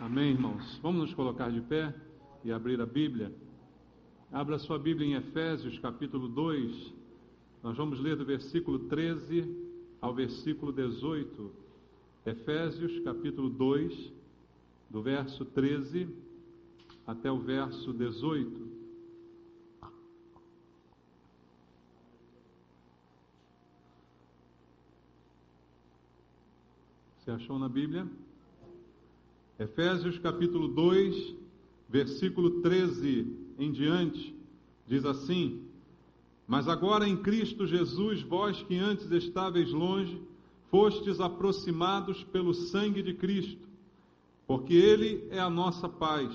Amém, irmãos? Vamos nos colocar de pé e abrir a Bíblia. Abra sua Bíblia em Efésios, capítulo 2. Nós vamos ler do versículo 13 ao versículo 18. Efésios, capítulo 2, do verso 13 até o verso 18. Você achou na Bíblia? Efésios capítulo 2, versículo 13 em diante, diz assim: Mas agora em Cristo Jesus, vós que antes estáveis longe, fostes aproximados pelo sangue de Cristo, porque Ele é a nossa paz,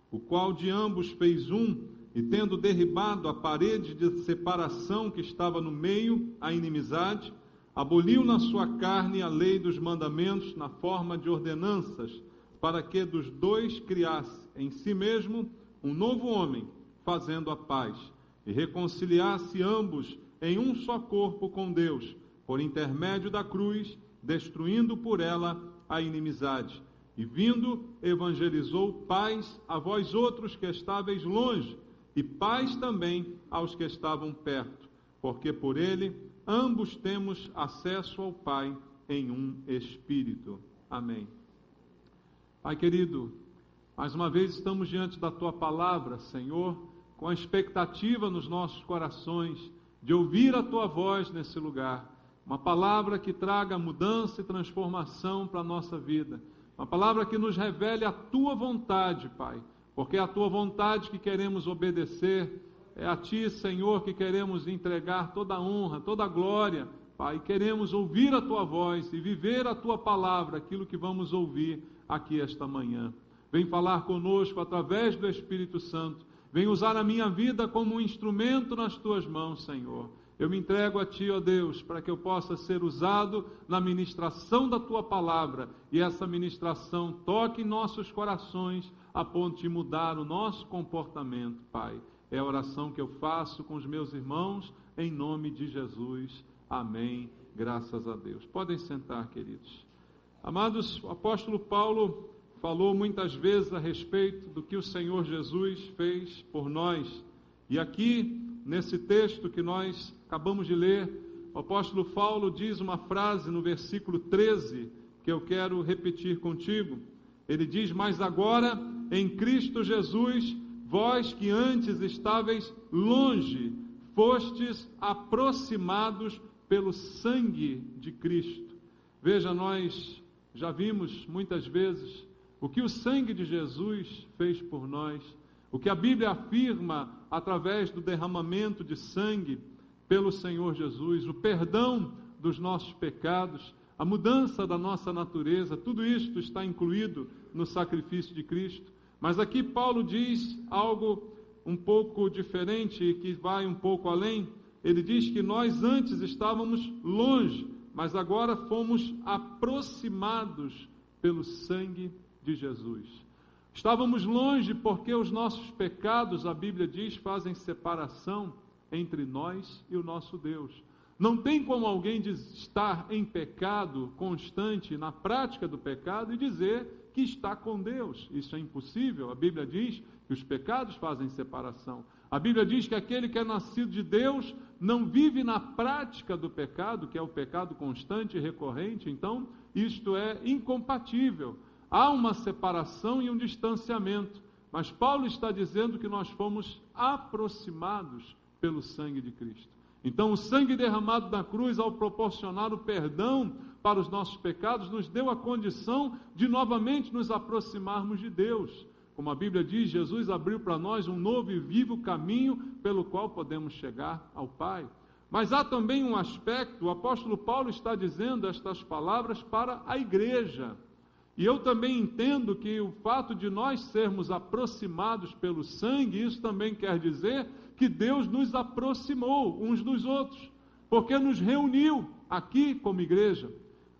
o qual de ambos fez um, e tendo derribado a parede de separação que estava no meio, a inimizade, aboliu na sua carne a lei dos mandamentos na forma de ordenanças, para que dos dois criasse em si mesmo um novo homem, fazendo a paz, e reconciliasse ambos em um só corpo com Deus, por intermédio da cruz, destruindo por ela a inimizade. E vindo, evangelizou paz a vós outros que estáveis longe, e paz também aos que estavam perto, porque por ele ambos temos acesso ao Pai em um Espírito. Amém. Pai querido, mais uma vez estamos diante da Tua Palavra, Senhor, com a expectativa nos nossos corações de ouvir a Tua voz nesse lugar. Uma palavra que traga mudança e transformação para a nossa vida. Uma palavra que nos revele a Tua vontade, Pai, porque é a Tua vontade que queremos obedecer. É a Ti, Senhor, que queremos entregar toda a honra, toda a glória, Pai. Queremos ouvir a Tua voz e viver a Tua palavra, aquilo que vamos ouvir aqui esta manhã. Vem falar conosco através do Espírito Santo. Vem usar a minha vida como um instrumento nas Tuas mãos, Senhor. Eu me entrego a Ti, ó Deus, para que eu possa ser usado na ministração da Tua palavra, e essa ministração toque em nossos corações, a ponto de mudar o nosso comportamento, Pai. É a oração que eu faço com os meus irmãos, em nome de Jesus. Amém. Graças a Deus. Podem sentar, queridos. Amados, o apóstolo Paulo falou muitas vezes a respeito do que o Senhor Jesus fez por nós. E aqui, nesse texto que nós acabamos de ler, o apóstolo Paulo diz uma frase no versículo 13, que eu quero repetir contigo. Ele diz: Mas agora, em Cristo Jesus, vós que antes estáveis longe, fostes aproximados pelo sangue de Cristo. Veja, nós já vimos muitas vezes o que o sangue de Jesus fez por nós, o que a Bíblia afirma através do derramamento de sangue pelo Senhor Jesus, o perdão dos nossos pecados, a mudança da nossa natureza, tudo isto está incluído no sacrifício de Cristo. Mas aqui Paulo diz algo um pouco diferente e que vai um pouco além. Ele diz que nós antes estávamos longe, mas agora fomos aproximados pelo sangue de Jesus. Estávamos longe porque os nossos pecados, a Bíblia diz, fazem separação entre nós e o nosso Deus. Não tem como alguém estar em pecado constante, na prática do pecado, e dizer que está com Deus. Isso é impossível. A Bíblia diz que os pecados fazem separação. A Bíblia diz que aquele que é nascido de Deus não vive na prática do pecado, que é o pecado constante e recorrente. Então, isto é incompatível. Há uma separação e um distanciamento. Mas Paulo está dizendo que nós fomos aproximados pelo sangue de Cristo. Então, o sangue derramado na cruz, ao proporcionar o perdão para os nossos pecados, nos deu a condição de novamente nos aproximarmos de Deus. Como a Bíblia diz, Jesus abriu para nós um novo e vivo caminho pelo qual podemos chegar ao Pai. Mas há também um aspecto, o apóstolo Paulo está dizendo estas palavras para a igreja. E eu também entendo que o fato de nós sermos aproximados pelo sangue, isso também quer dizer que Deus nos aproximou uns dos outros, porque nos reuniu aqui como igreja.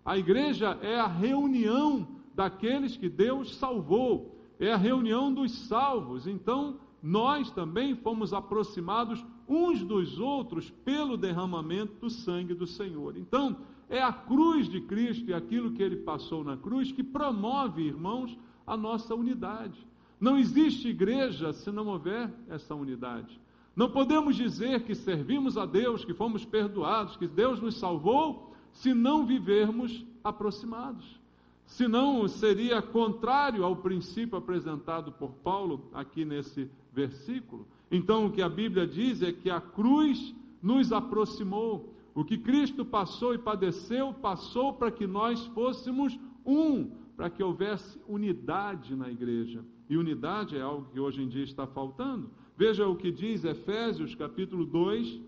A igreja é a reunião daqueles que Deus salvou, é a reunião dos salvos. Então, nós também fomos aproximados uns dos outros pelo derramamento do sangue do Senhor. Então, é a cruz de Cristo e aquilo que Ele passou na cruz que promove, irmãos, a nossa unidade. Não existe igreja se não houver essa unidade. Não podemos dizer que servimos a Deus, que fomos perdoados, que Deus nos salvou, se não vivermos aproximados. Senão seria contrário ao princípio apresentado por Paulo aqui nesse versículo. Então o que a Bíblia diz é que a cruz nos aproximou. O que Cristo passou e padeceu, passou para que nós fôssemos um, para que houvesse unidade na igreja. E unidade é algo que hoje em dia está faltando. Veja o que diz Efésios capítulo 2,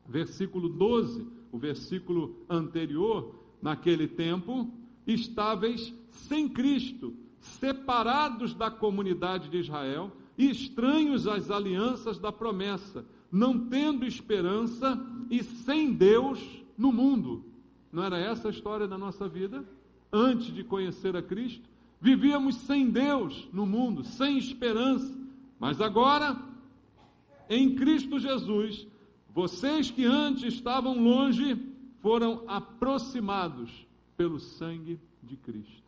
versículo 12, o versículo anterior. Naquele tempo, estáveis sem Cristo, separados da comunidade de Israel, e estranhos às alianças da promessa, não tendo esperança e sem Deus no mundo. Não era essa a história da nossa vida? Antes de conhecer a Cristo, vivíamos sem Deus no mundo, sem esperança. Mas agora, em Cristo Jesus, vocês que antes estavam longe, foram aproximados pelo sangue de Cristo.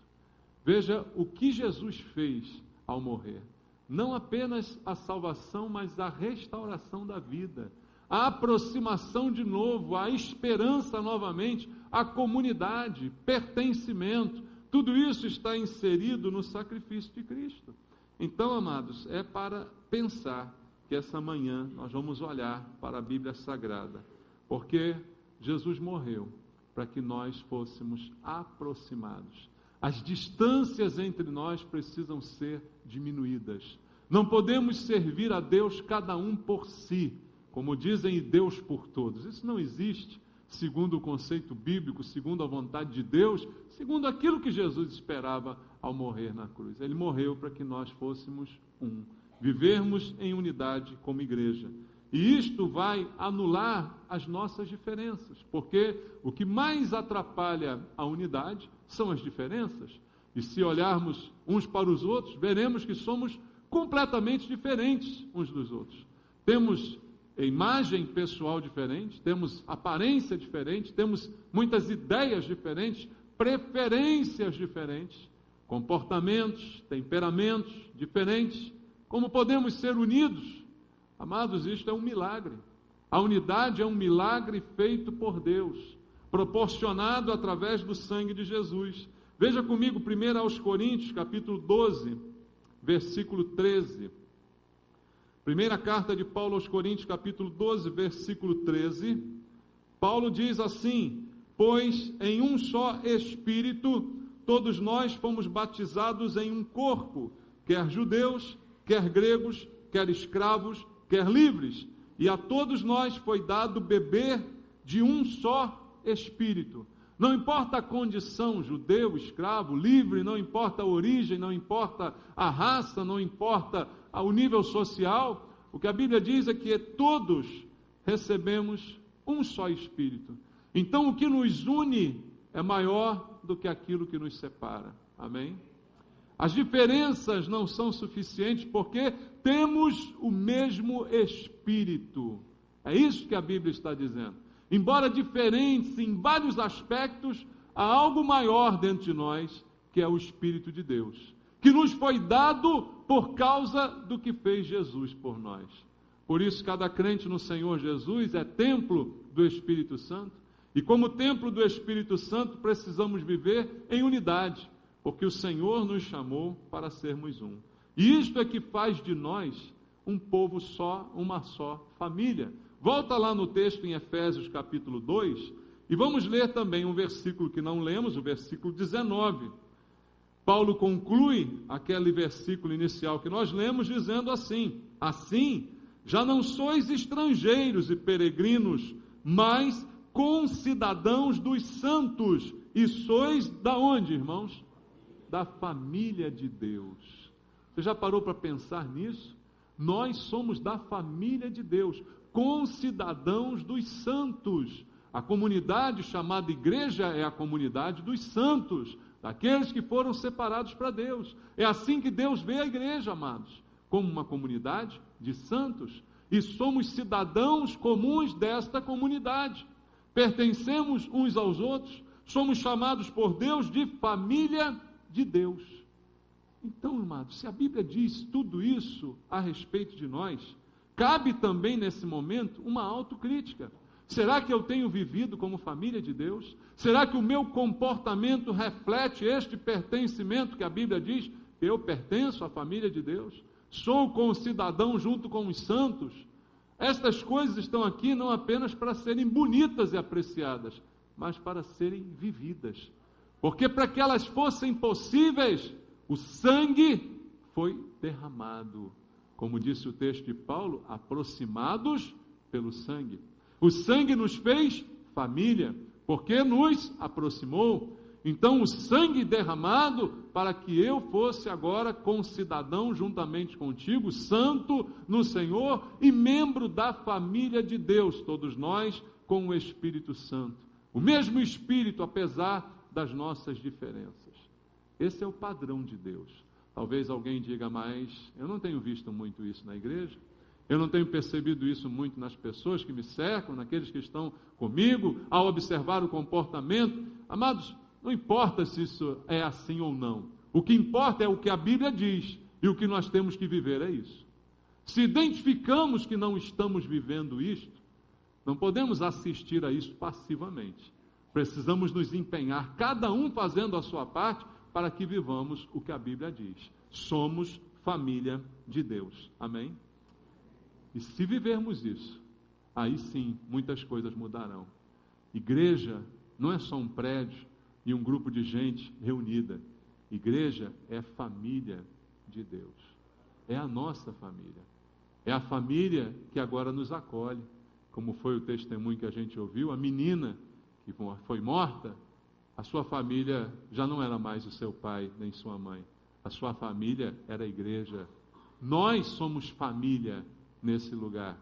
Veja o que Jesus fez ao morrer. Não apenas a salvação, mas a restauração da vida, a aproximação de novo, a esperança novamente, a comunidade, pertencimento, tudo isso está inserido no sacrifício de Cristo. Então, amados, é para pensar que essa manhã nós vamos olhar para a Bíblia Sagrada, porque Jesus morreu para que nós fôssemos aproximados. As distâncias entre nós precisam ser diminuídas. Não podemos servir a Deus cada um por si, como dizem, e Deus por todos. Isso não existe, segundo o conceito bíblico, segundo a vontade de Deus, segundo aquilo que Jesus esperava ao morrer na cruz. Ele morreu para que nós fôssemos um, vivermos em unidade como igreja. E isto vai anular as nossas diferenças, porque o que mais atrapalha a unidade são as diferenças. E se olharmos uns para os outros, veremos que somos completamente diferentes uns dos outros. Temos imagem pessoal diferente, temos aparência diferente, temos muitas ideias diferentes, preferências diferentes, comportamentos, temperamentos diferentes. Como podemos ser unidos? Amados, isto é um milagre. A unidade é um milagre feito por Deus, proporcionado através do sangue de Jesus. Veja comigo 1 aos Coríntios, capítulo 12, versículo 13. Primeira carta de Paulo aos Coríntios, capítulo 12, versículo 13. Paulo diz assim: pois em um só Espírito todos nós fomos batizados em um corpo, quer judeus, quer gregos, quer escravos, quer livres, e a todos nós foi dado beber de um só Espírito. Não importa a condição, judeu, escravo, livre, não importa a origem, não importa a raça, não importa o nível social, o que a Bíblia diz é que todos recebemos um só Espírito. Então o que nos une é maior do que aquilo que nos separa. Amém? As diferenças não são suficientes porque temos o mesmo Espírito. É isso que a Bíblia está dizendo. Embora diferentes em vários aspectos, há algo maior dentro de nós, que é o Espírito de Deus, que nos foi dado por causa do que fez Jesus por nós. Por isso, cada crente no Senhor Jesus é templo do Espírito Santo, e como templo do Espírito Santo, precisamos viver em unidade, porque o Senhor nos chamou para sermos um. E isto é que faz de nós um povo só, uma só família. Volta lá no texto em Efésios capítulo 2, e vamos ler também um versículo que não lemos, o versículo 19. Paulo conclui aquele versículo inicial que nós lemos dizendo assim: assim, já não sois estrangeiros e peregrinos, mas concidadãos dos santos, e sois da onde, irmãos? Da família de Deus. Você já parou para pensar nisso? Nós somos da família de Deus, concidadãos dos santos. A comunidade chamada igreja é a comunidade dos santos, daqueles que foram separados para Deus. É assim que Deus vê a igreja, amados, como uma comunidade de santos, e somos cidadãos comuns desta comunidade. Pertencemos uns aos outros, somos chamados por Deus de família de Deus. Então, amados, se a Bíblia diz tudo isso a respeito de nós, cabe também nesse momento uma autocrítica. Será que eu tenho vivido como família de Deus? Será que o meu comportamento reflete este pertencimento que a Bíblia diz? Eu pertenço à família de Deus? Sou concidadão junto com os santos? Estas coisas estão aqui não apenas para serem bonitas e apreciadas, mas para serem vividas. Porque para que elas fossem possíveis, o sangue foi derramado. Como disse o texto de Paulo, aproximados pelo sangue. O sangue nos fez família, porque nos aproximou. Então, o sangue derramado para que eu fosse agora concidadão juntamente contigo, santo no Senhor e membro da família de Deus, todos nós com o Espírito Santo. O mesmo Espírito, apesar das nossas diferenças. Esse é o padrão de Deus. Talvez alguém diga, mas eu não tenho visto muito isso na igreja. Eu não tenho percebido isso muito nas pessoas que me cercam, naqueles que estão comigo, ao observar o comportamento. Amados, não importa se isso é assim ou não. O que importa é o que a Bíblia diz, e o que nós temos que viver é isso. Se identificamos que não estamos vivendo isto, não podemos assistir a isso passivamente. Precisamos nos empenhar, cada um fazendo a sua parte, para que vivamos o que a Bíblia diz. Somos família de Deus. Amém? E se vivermos isso, aí sim, muitas coisas mudarão. Igreja não é só um prédio e um grupo de gente reunida. Igreja é família de Deus. É a nossa família. É a família que agora nos acolhe. Como foi o testemunho que a gente ouviu, a menina que foi morta, a sua família já não era mais o seu pai nem sua mãe. A sua família era a igreja. Nós somos família nesse lugar.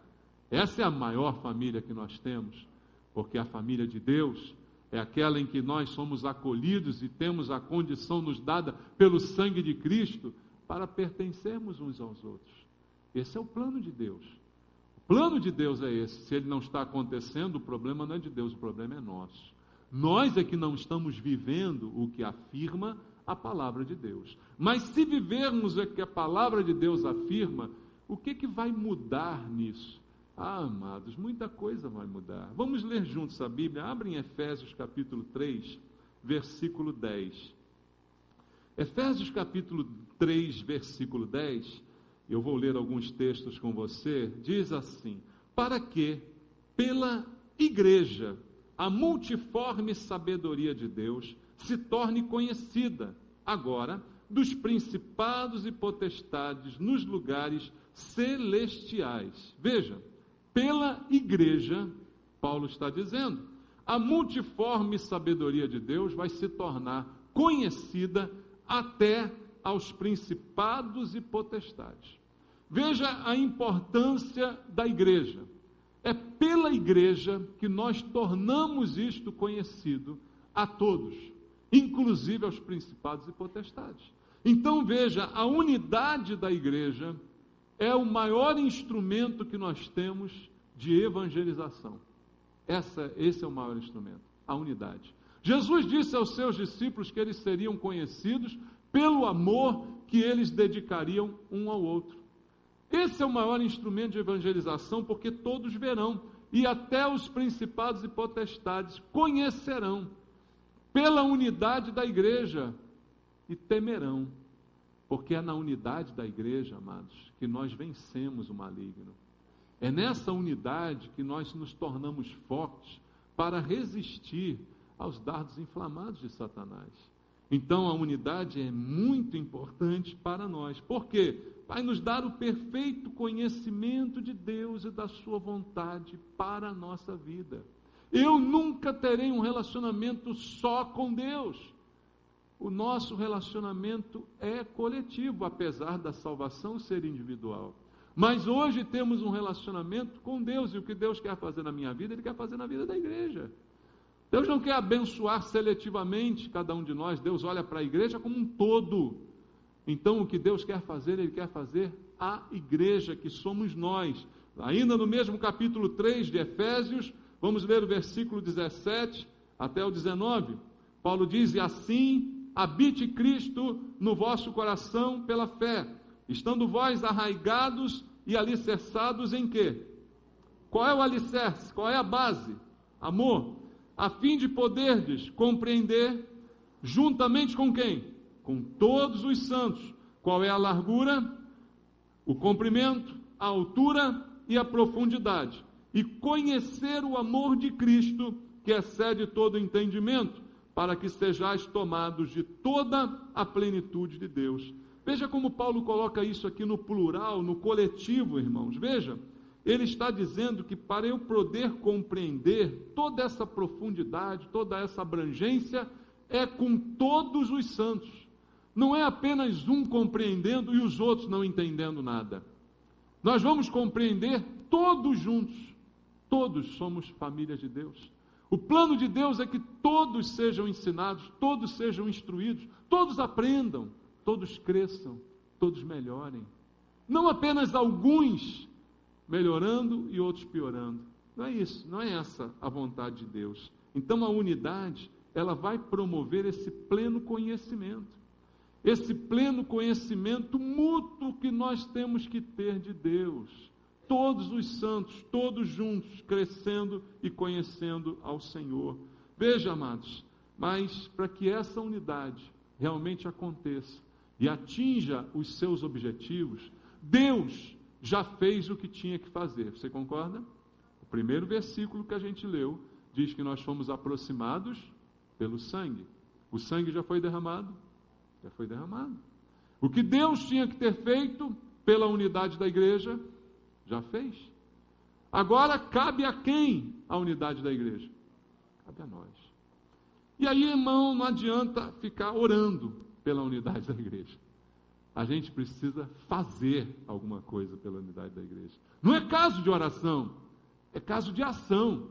Essa é a maior família que nós temos, porque a família de Deus é aquela em que nós somos acolhidos e temos a condição nos dada pelo sangue de Cristo para pertencermos uns aos outros. Esse é o plano de Deus. O plano de Deus é esse. Se ele não está acontecendo, o problema não é de Deus, o problema é nosso. Nós é que não estamos vivendo o que afirma a palavra de Deus. Mas se vivermos o que a palavra de Deus afirma, o que vai mudar nisso? Ah, amados, muita coisa vai mudar. Vamos ler juntos a Bíblia. Abrem Efésios capítulo 3, versículo 10. Efésios capítulo 3, versículo 10, eu vou ler alguns textos com você, diz assim: para que, pela igreja, a multiforme sabedoria de Deus se torne conhecida, agora, dos principados e potestades nos lugares celestiais. Veja, pela igreja, Paulo está dizendo, a multiforme sabedoria de Deus vai se tornar conhecida até aos principados e potestades. Veja a importância da igreja. É pela igreja que nós tornamos isto conhecido a todos, inclusive aos principados e potestades. Então veja, a unidade da igreja é o maior instrumento que nós temos de evangelização. Esse é o maior instrumento, a unidade. Jesus disse aos seus discípulos que eles seriam conhecidos pelo amor que eles dedicariam um ao outro. Esse é o maior instrumento de evangelização, porque todos verão, e até os principados e potestades conhecerão, pela unidade da igreja, e temerão, porque é na unidade da igreja, amados, que nós vencemos o maligno. É nessa unidade que nós nos tornamos fortes para resistir aos dardos inflamados de Satanás. Então a unidade é muito importante para nós. Por quê? Vai nos dar o perfeito conhecimento de Deus e da sua vontade para a nossa vida. Eu nunca terei um relacionamento só com Deus. O nosso relacionamento é coletivo, apesar da salvação ser individual. Mas hoje temos um relacionamento com Deus, e o que Deus quer fazer na minha vida, Ele quer fazer na vida da igreja. Deus não quer abençoar seletivamente cada um de nós. Deus olha para a igreja como um todo. Então o que Deus quer fazer, Ele quer fazer a igreja, que somos nós. Ainda no mesmo capítulo 3 de Efésios, vamos ler o versículo 17 até o 19. Paulo diz: e assim habite Cristo no vosso coração pela fé, estando vós arraigados e alicerçados em quê? Qual é o alicerce? Qual é a base? Amor. A fim de poderdes compreender, juntamente com quem? Com todos os santos, qual é a largura, o comprimento, a altura e a profundidade, e conhecer o amor de Cristo, que excede todo entendimento, para que sejais tomados de toda a plenitude de Deus. Veja como Paulo coloca isso aqui no plural, no coletivo, irmãos. Veja, ele está dizendo que para eu poder compreender toda essa profundidade, toda essa abrangência, é com todos os santos. Não é apenas um compreendendo e os outros não entendendo nada. Nós vamos compreender todos juntos. Todos somos famílias de Deus. O plano de Deus é que todos sejam ensinados, todos sejam instruídos, todos aprendam, todos cresçam, todos melhorem. Não apenas alguns melhorando e outros piorando. Não é isso, não é essa a vontade de Deus. Então a unidade, ela vai promover esse pleno conhecimento. Esse pleno conhecimento mútuo que nós temos que ter de Deus. Todos os santos, todos juntos, crescendo e conhecendo ao Senhor. Veja, amados, mas para que essa unidade realmente aconteça e atinja os seus objetivos, Deus já fez o que tinha que fazer. Você concorda? O primeiro versículo que a gente leu diz que nós fomos aproximados pelo sangue. O sangue já foi derramado? Já foi derramado. O que Deus tinha que ter feito pela unidade da igreja, já fez. Agora cabe a quem a unidade da igreja? Cabe a nós. E aí, irmão, não adianta ficar orando pela unidade da igreja. A gente precisa fazer alguma coisa pela unidade da igreja. Não é caso de oração, é caso de ação.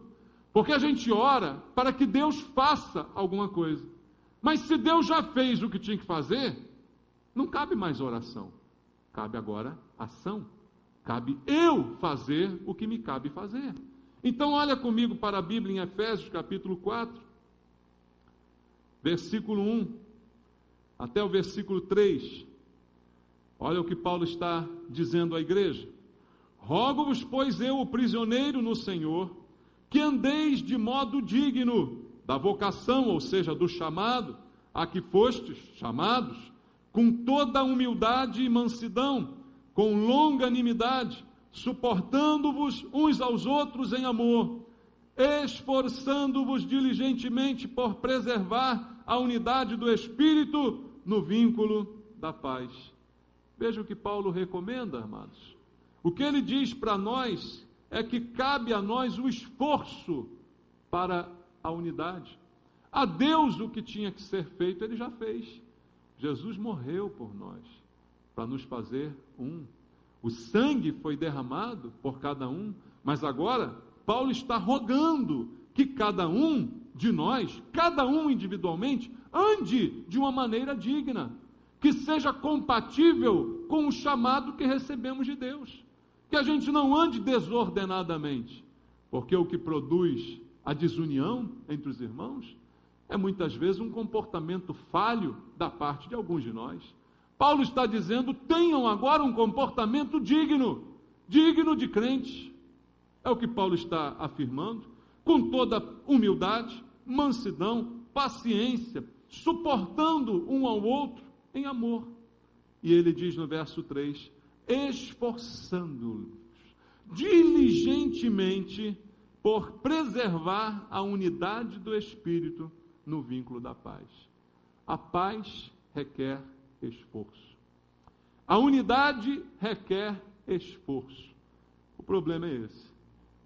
Porque a gente ora para que Deus faça alguma coisa. Mas se Deus já fez o que tinha que fazer, não cabe mais oração. Cabe agora ação. Cabe eu fazer o que me cabe fazer. Então olha comigo para a Bíblia em Efésios capítulo 4, versículo 1 até o versículo 3. Olha o que Paulo está dizendo à igreja. Rogo-vos, pois eu, o prisioneiro no Senhor, que andeis de modo digno da vocação, ou seja, do chamado, a que fostes chamados, com toda humildade e mansidão, com longanimidade, suportando-vos uns aos outros em amor, esforçando-vos diligentemente por preservar a unidade do Espírito no vínculo da paz. Veja o que Paulo recomenda, amados. O que ele diz para nós é que cabe a nós o esforço para a unidade. A Deus o que tinha que ser feito, Ele já fez. Jesus morreu por nós, para nos fazer um. O sangue foi derramado por cada um, mas agora Paulo está rogando que cada um de nós, cada um individualmente, ande de uma maneira digna, que seja compatível com o chamado que recebemos de Deus. Que a gente não ande desordenadamente, porque o que produz a desunião entre os irmãos é muitas vezes um comportamento falho da parte de alguns de nós. Paulo está dizendo, tenham agora um comportamento digno, digno de crente. É o que Paulo está afirmando, com toda humildade, mansidão, paciência, suportando um ao outro em amor. E ele diz no verso 3, esforçando-os diligentemente por preservar a unidade do Espírito no vínculo da paz. A paz requer esforço. A unidade requer esforço. O problema é esse.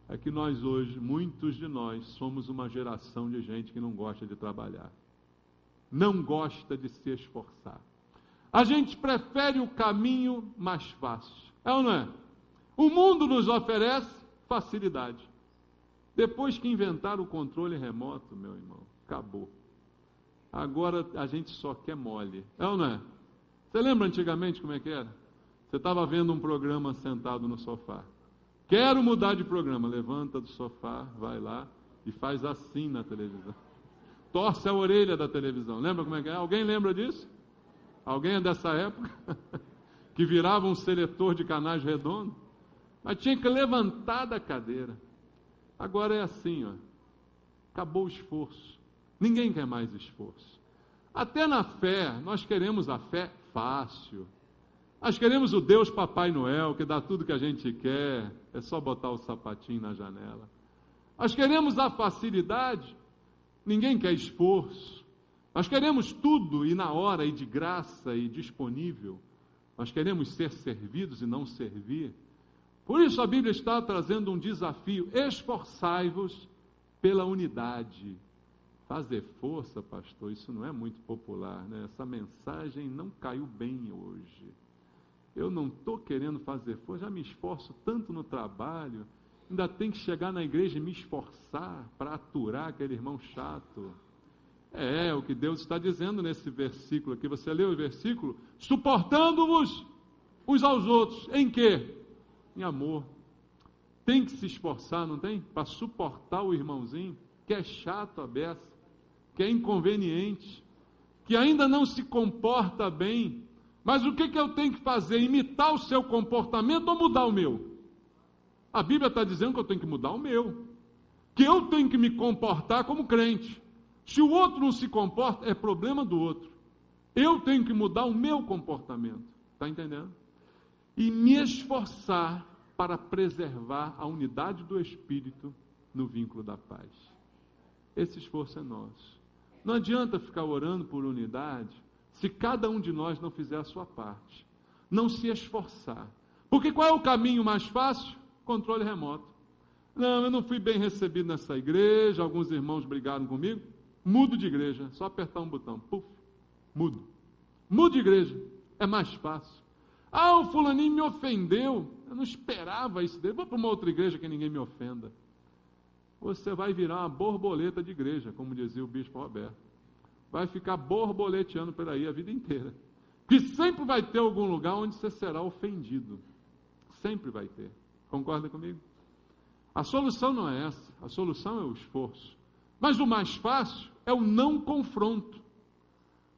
É que nós hoje, muitos de nós, somos uma geração de gente que não gosta de trabalhar. Não gosta de se esforçar. A gente prefere o caminho mais fácil. É ou não é? O mundo nos oferece facilidade. Depois que inventaram o controle remoto, meu irmão, acabou. Agora a gente só quer mole. É ou não é? Você lembra antigamente como é que era? Você estava vendo um programa sentado no sofá. Quero mudar de programa. Levanta do sofá, vai lá e faz assim na televisão. torce a orelha da televisão. Lembra como é que é? Alguém lembra disso? Alguém é dessa época? Que virava um seletor de canais redondo? Mas tinha que levantar da cadeira. Agora é assim, ó. Acabou o esforço. Ninguém quer mais esforço. Até na fé, nós queremos a fé fácil. Nós queremos o Deus Papai Noel, que dá tudo que a gente quer. É só botar o sapatinho na janela. Nós queremos a facilidade. Ninguém quer esforço. Nós queremos tudo e na hora e de graça e disponível. Nós queremos ser servidos e não servir. Por isso a Bíblia está trazendo um desafio. Esforçai-vos pela unidade. Fazer força, pastor, isso não é muito popular, né? Essa mensagem não caiu bem hoje. Eu não estou querendo fazer força, já me esforço tanto no trabalho, ainda tem que chegar na igreja e me esforçar para aturar aquele irmão chato. É o que Deus está dizendo nesse versículo aqui. Você leu o versículo? Suportando-vos uns aos outros. Em quê? Em amor. Tem que se esforçar, não tem? Para suportar o irmãozinho, que é chato a beça, que é inconveniente, que ainda não se comporta bem. Mas o que eu tenho que fazer? Imitar o seu comportamento ou mudar o meu? A Bíblia está dizendo que eu tenho que mudar o meu. Que eu tenho que me comportar como crente. Se o outro não se comporta, é problema do outro. Eu tenho que mudar o meu comportamento. Está entendendo? E me esforçar para preservar a unidade do Espírito no vínculo da paz. Esse esforço é nosso. Não adianta ficar orando por unidade se cada um de nós não fizer a sua parte. Não se esforçar. Porque qual é o caminho mais fácil? Controle remoto. Não, eu não fui bem recebido nessa igreja, alguns irmãos brigaram comigo. Mudo de igreja, só apertar um botão. Puf, mudo. Mudo de igreja, é mais fácil. Ah, o fulaninho me ofendeu. Eu não esperava isso dele. Vou para uma outra igreja que ninguém me ofenda. Você vai virar uma borboleta de igreja, como dizia o bispo Roberto. Vai ficar borboleteando por aí a vida inteira. Porque sempre vai ter algum lugar onde você será ofendido. Sempre vai ter. Concorda comigo? A solução não é essa. A solução é o esforço. Mas o mais fácil é o não confronto.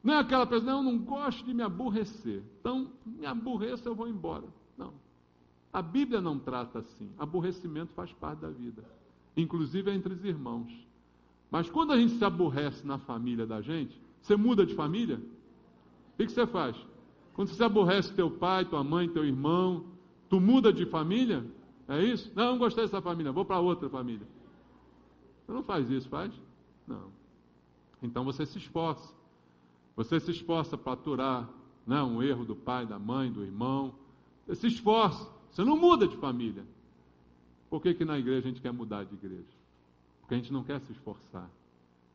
Não é aquela pessoa, não, eu não gosto de me aborrecer. Então, me aborreça, eu vou embora. Não. A Bíblia não trata assim. Aborrecimento faz parte da vida. Inclusive entre os irmãos. Mas quando a gente se aborrece na família da gente, você muda de família? O que você faz? Quando você se aborrece teu pai, tua mãe, teu irmão, tu muda de família? É isso? Não gostei dessa família, vou para outra família. Você não faz isso, faz? Não. Então você se esforça. Você se esforça para aturar, né, um erro do pai, da mãe, do irmão. Você se esforça. Você não muda de família. Por que na igreja a gente quer mudar de igreja? Porque a gente não quer se esforçar.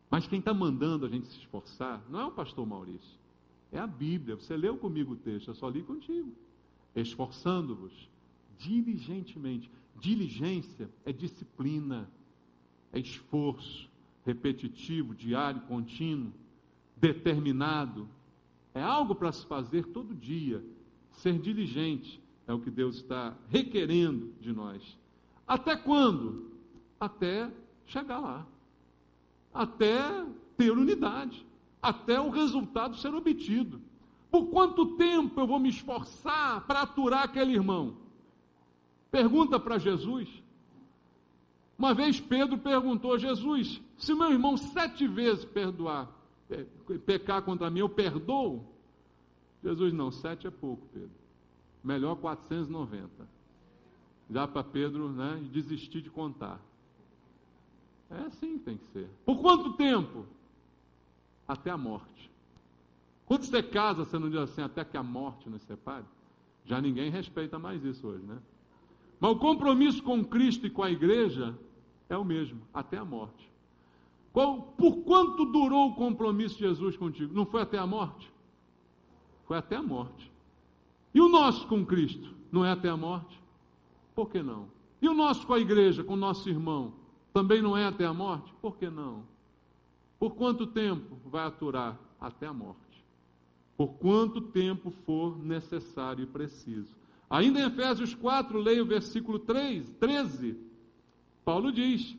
Mas quem está mandando a gente se esforçar não é o pastor Maurício. É a Bíblia. Você leu comigo o texto, eu só li contigo. Esforçando-vos diligentemente. Diligência é disciplina. É esforço repetitivo, diário, contínuo, determinado. É algo para se fazer todo dia. Ser diligente é o que Deus está requerendo de nós. Até quando? Até chegar lá. Até ter unidade. Até o resultado ser obtido. Por quanto tempo eu vou me esforçar para aturar aquele irmão? Pergunta para Jesus. Uma vez Pedro perguntou a Jesus, se meu irmão 7 vezes pecar contra mim, eu perdoo? Jesus, não, 7 é pouco, Pedro. Melhor 490. Já para Pedro, né, desistir de contar. É assim que tem que ser. Por quanto tempo? Até a morte. Quando você casa, você não diz assim, até que a morte nos separe? Já ninguém respeita mais isso hoje, né? Mas o compromisso com Cristo e com a igreja é o mesmo, até a morte. Por quanto durou o compromisso de Jesus contigo? Não foi até a morte? Foi até a morte. E o nosso com Cristo? Não é até a morte? Por que não? E o nosso com a igreja, com o nosso irmão? Também não é até a morte? Por que não? Por quanto tempo vai aturar? Até a morte. Por quanto tempo for necessário e preciso. Ainda em Efésios 4, leia o versículo 13. Paulo diz,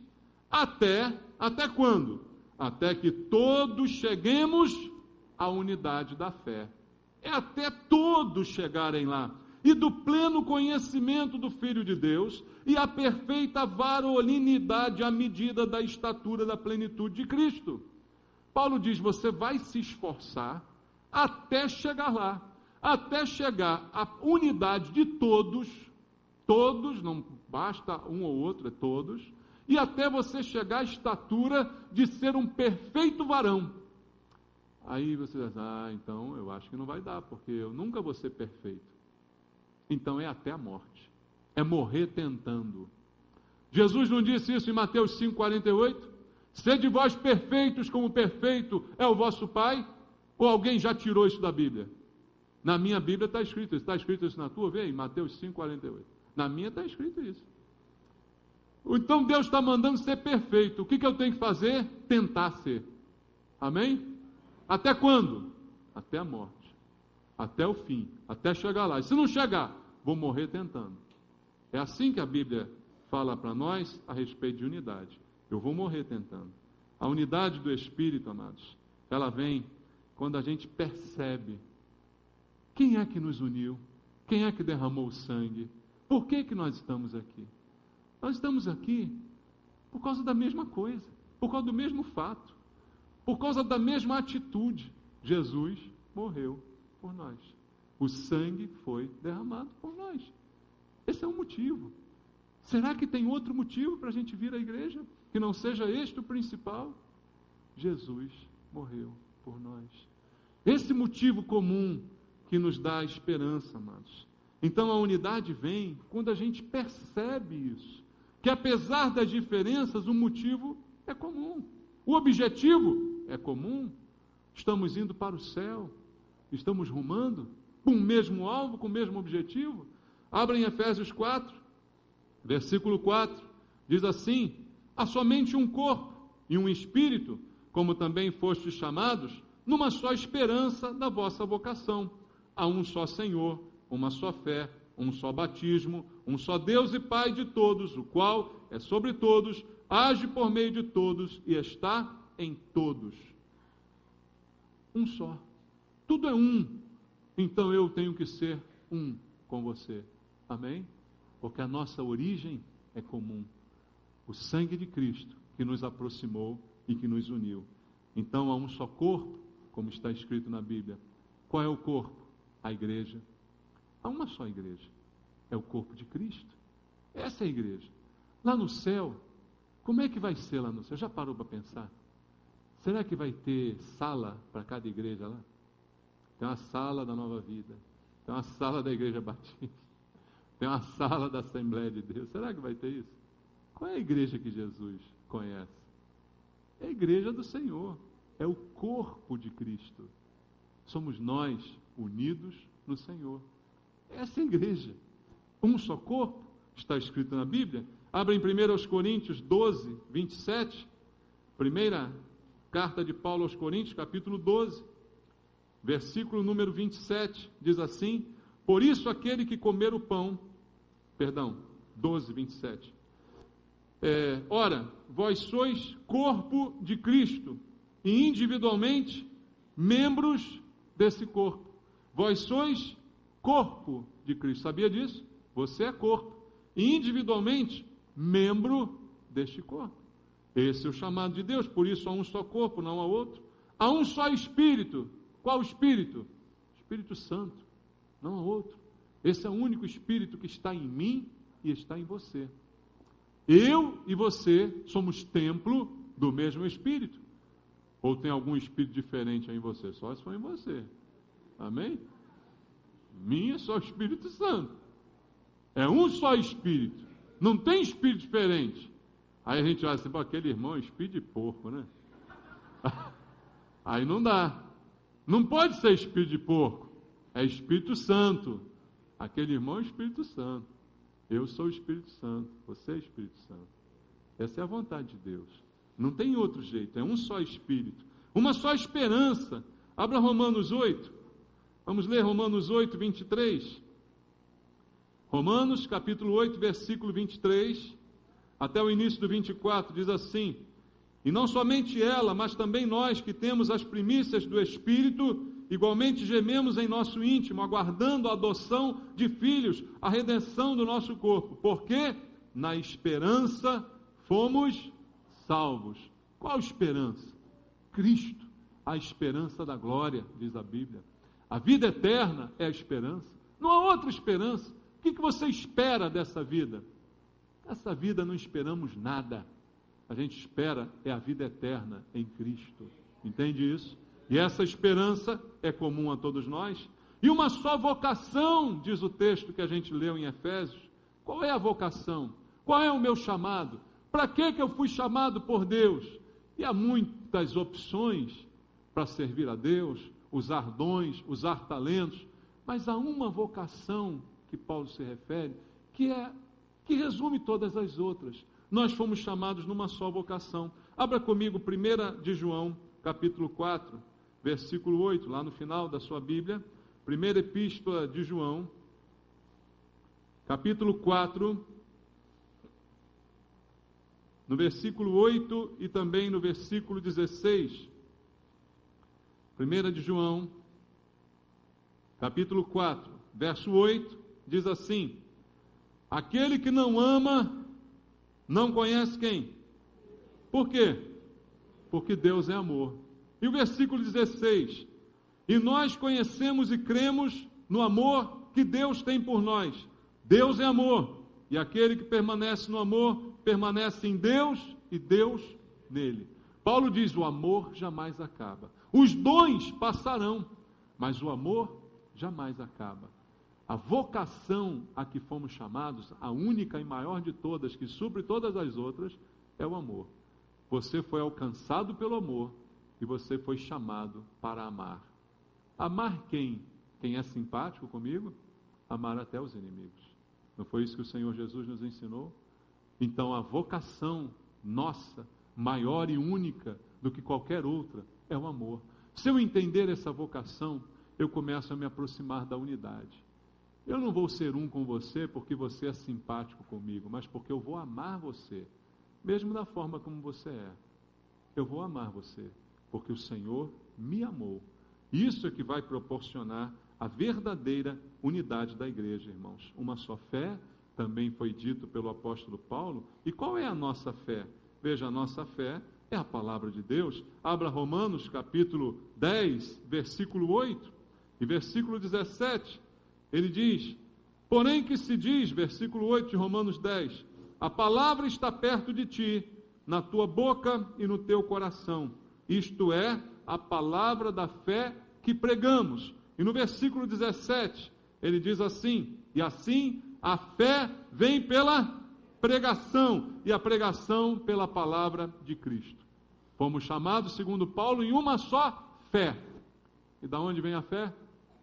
até quando? até que todos cheguemos à unidade da fé. É até todos chegarem lá. E do pleno conhecimento do Filho de Deus, e a perfeita varolinidade à medida da estatura da plenitude de Cristo. Paulo diz, você vai se esforçar até chegar lá, até chegar à unidade de todos, não basta um ou outro, é todos, e até você chegar à estatura de ser um perfeito varão. Aí você diz, então eu acho que não vai dar, porque eu nunca vou ser perfeito. Então é até a morte, é morrer tentando. Jesus não disse isso em Mateus 5,48? Sede vós perfeitos como perfeito é o vosso Pai? Ou alguém já tirou isso da Bíblia? Na minha Bíblia está escrito isso. Está escrito isso na tua? Vê aí, Mateus 5,48. Na minha está escrito isso. Então Deus está mandando ser perfeito. O que eu tenho que fazer? Tentar ser. Amém? Até quando? Até a morte. Até o fim. Até chegar lá. E se não chegar, vou morrer tentando. É assim que a Bíblia fala para nós a respeito de unidade. Eu vou morrer tentando. A unidade do Espírito, amados, ela vem quando a gente percebe quem é que nos uniu, quem é que derramou o sangue, por que nós estamos aqui. Nós estamos aqui por causa da mesma coisa, por causa do mesmo fato, por causa da mesma atitude. Jesus morreu por nós. O sangue foi derramado por nós. Esse é o motivo. Será que tem outro motivo para a gente vir à igreja? Que não seja este o principal? Jesus morreu por nós. Esse motivo comum que nos dá esperança, amados. Então a unidade vem quando a gente percebe isso. Que apesar das diferenças, o motivo é comum. O objetivo é comum. Estamos indo para o céu. Estamos rumando com o mesmo alvo, com o mesmo objetivo. Abra em Efésios 4, versículo 4. Diz assim: há somente um corpo e um espírito, como também fostes chamados, numa só esperança da vossa vocação. Há um só Senhor, uma só fé, um só batismo, um só Deus e Pai de todos, o qual é sobre todos, age por meio de todos e está em todos. Um só. Tudo é um. Então eu tenho que ser um com você. Amém? Porque a nossa origem é comum. O sangue de Cristo que nos aproximou e que nos uniu. Então há um só corpo, como está escrito na Bíblia. Qual é o corpo? A igreja. Há uma só igreja. É o corpo de Cristo. Essa é a igreja. Lá no céu, como é que vai ser lá no céu? Já parou para pensar? Será que vai ter sala para cada igreja lá? Tem uma sala da Nova Vida. Tem uma sala da Igreja Batista. Tem uma sala da Assembleia de Deus. Será que vai ter isso? Qual é a igreja que Jesus conhece? É a igreja do Senhor. É o corpo de Cristo. Somos nós unidos no Senhor. Essa é a igreja. Um só corpo, está escrito na Bíblia. Abra em 1 Coríntios 12, 27. Primeira carta de Paulo aos Coríntios, capítulo 12, versículo número 27, diz assim: por isso aquele que comer o pão, 12, 27. Ora, vós sois corpo de Cristo, e individualmente membros desse corpo. Vós sois corpo de Cristo. Sabia disso? Você é corpo. E individualmente, membro deste corpo. Esse é o chamado de Deus. Por isso há um só corpo, não há outro. Há um só Espírito. Qual Espírito? Espírito Santo. Não há outro. Esse é o único Espírito que está em mim e está em você. Eu e você somos templo do mesmo Espírito. Ou tem algum Espírito diferente aí em você? Só se for em você. Amém? Minha é só o Espírito Santo. É um só Espírito. Não tem Espírito diferente. Aí a gente olha assim, aquele irmão é espírito de porco, né? Aí não dá. Não pode ser espírito de porco. É Espírito Santo. Aquele irmão é Espírito Santo. Eu sou o Espírito Santo. Você é Espírito Santo. Essa é a vontade de Deus. Não tem outro jeito. É um só Espírito. Uma só esperança. Abra Romanos 8. Vamos ler Romanos 8, 23. Romanos, capítulo 8, versículo 23, até o início do 24, diz assim: E não somente ela, mas também nós que temos as primícias do Espírito, igualmente gememos em nosso íntimo, aguardando a adoção de filhos, a redenção do nosso corpo. Porque na esperança fomos salvos. Qual esperança? Cristo, a esperança da glória, diz a Bíblia. A vida eterna é a esperança. Não há outra esperança. O que você espera dessa vida? Essa vida não esperamos nada. A gente espera é a vida eterna em Cristo. Entende isso? E essa esperança é comum a todos nós. E uma só vocação, diz o texto que a gente leu em Efésios. Qual é a vocação? Qual é o meu chamado? Para que eu fui chamado por Deus? E há muitas opções para servir a Deus, usar dons, usar talentos, mas há uma vocação que Paulo se refere, que resume todas as outras. Nós fomos chamados numa só vocação. Abra comigo 1 de João, capítulo 4, versículo 8, lá no final da sua Bíblia. Primeira epístola de João, capítulo 4, no versículo 8 e também no versículo 16. 1 de João, capítulo 4, verso 8, diz assim: aquele que não ama, não conhece quem? Por quê? Porque Deus é amor. E o versículo 16: e nós conhecemos e cremos no amor que Deus tem por nós. Deus é amor, e aquele que permanece no amor, permanece em Deus e Deus nele. Paulo diz: o amor jamais acaba. Os dons passarão, mas o amor jamais acaba. A vocação a que fomos chamados, a única e maior de todas, que supre todas as outras, é o amor. Você foi alcançado pelo amor e você foi chamado para amar. Amar quem? Quem é simpático comigo? Amar até os inimigos. Não foi isso que o Senhor Jesus nos ensinou? Então a vocação nossa, maior e única do que qualquer outra, é o amor. Se eu entender essa vocação, eu começo a me aproximar da unidade. Eu não vou ser um com você porque você é simpático comigo, mas porque eu vou amar você, mesmo da forma como você é. Eu vou amar você, porque o Senhor me amou. Isso é que vai proporcionar a verdadeira unidade da igreja, irmãos. Uma só fé, também foi dito pelo apóstolo Paulo. E qual é a nossa fé? Veja, a nossa fé é a palavra de Deus. Abra Romanos capítulo 10, versículo 8 e versículo 17. Ele diz: porém que se diz, versículo 8 de Romanos 10, a palavra está perto de ti, na tua boca e no teu coração. Isto é, a palavra da fé que pregamos. E no versículo 17, ele diz assim: e assim a fé vem pela pregação, e a pregação pela palavra de Cristo. Fomos chamados, segundo Paulo, em uma só fé. E da onde vem a fé?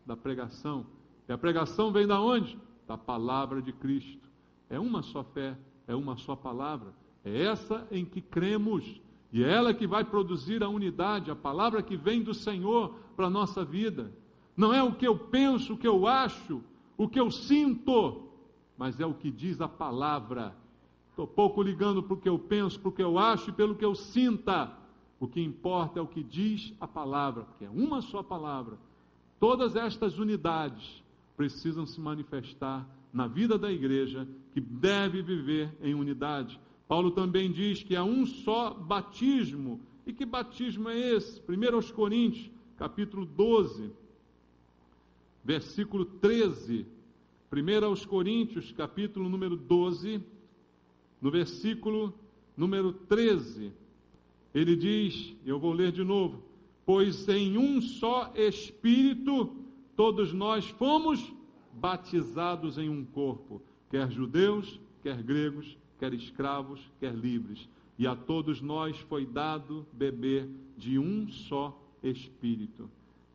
Da pregação. E a pregação vem da onde? Da palavra de Cristo. É uma só fé, é uma só palavra. É essa em que cremos. E é ela que vai produzir a unidade, a palavra que vem do Senhor para a nossa vida. Não é o que eu penso, o que eu acho, o que eu sinto, mas é o que diz a palavra. Estou pouco ligando para o que eu penso, para o que eu acho e pelo que eu sinta. O que importa é o que diz a palavra, porque é uma só palavra. Todas estas unidades precisam se manifestar na vida da igreja, que deve viver em unidade. Paulo também diz que há um só batismo. E que batismo é esse? 1 Coríntios, capítulo 12, versículo 13. 1 Coríntios, capítulo número 12, no versículo número 13. Ele diz, eu vou ler de novo: pois em um só Espírito todos nós fomos batizados em um corpo, quer judeus, quer gregos, quer escravos, quer livres, e a todos nós foi dado beber de um só Espírito,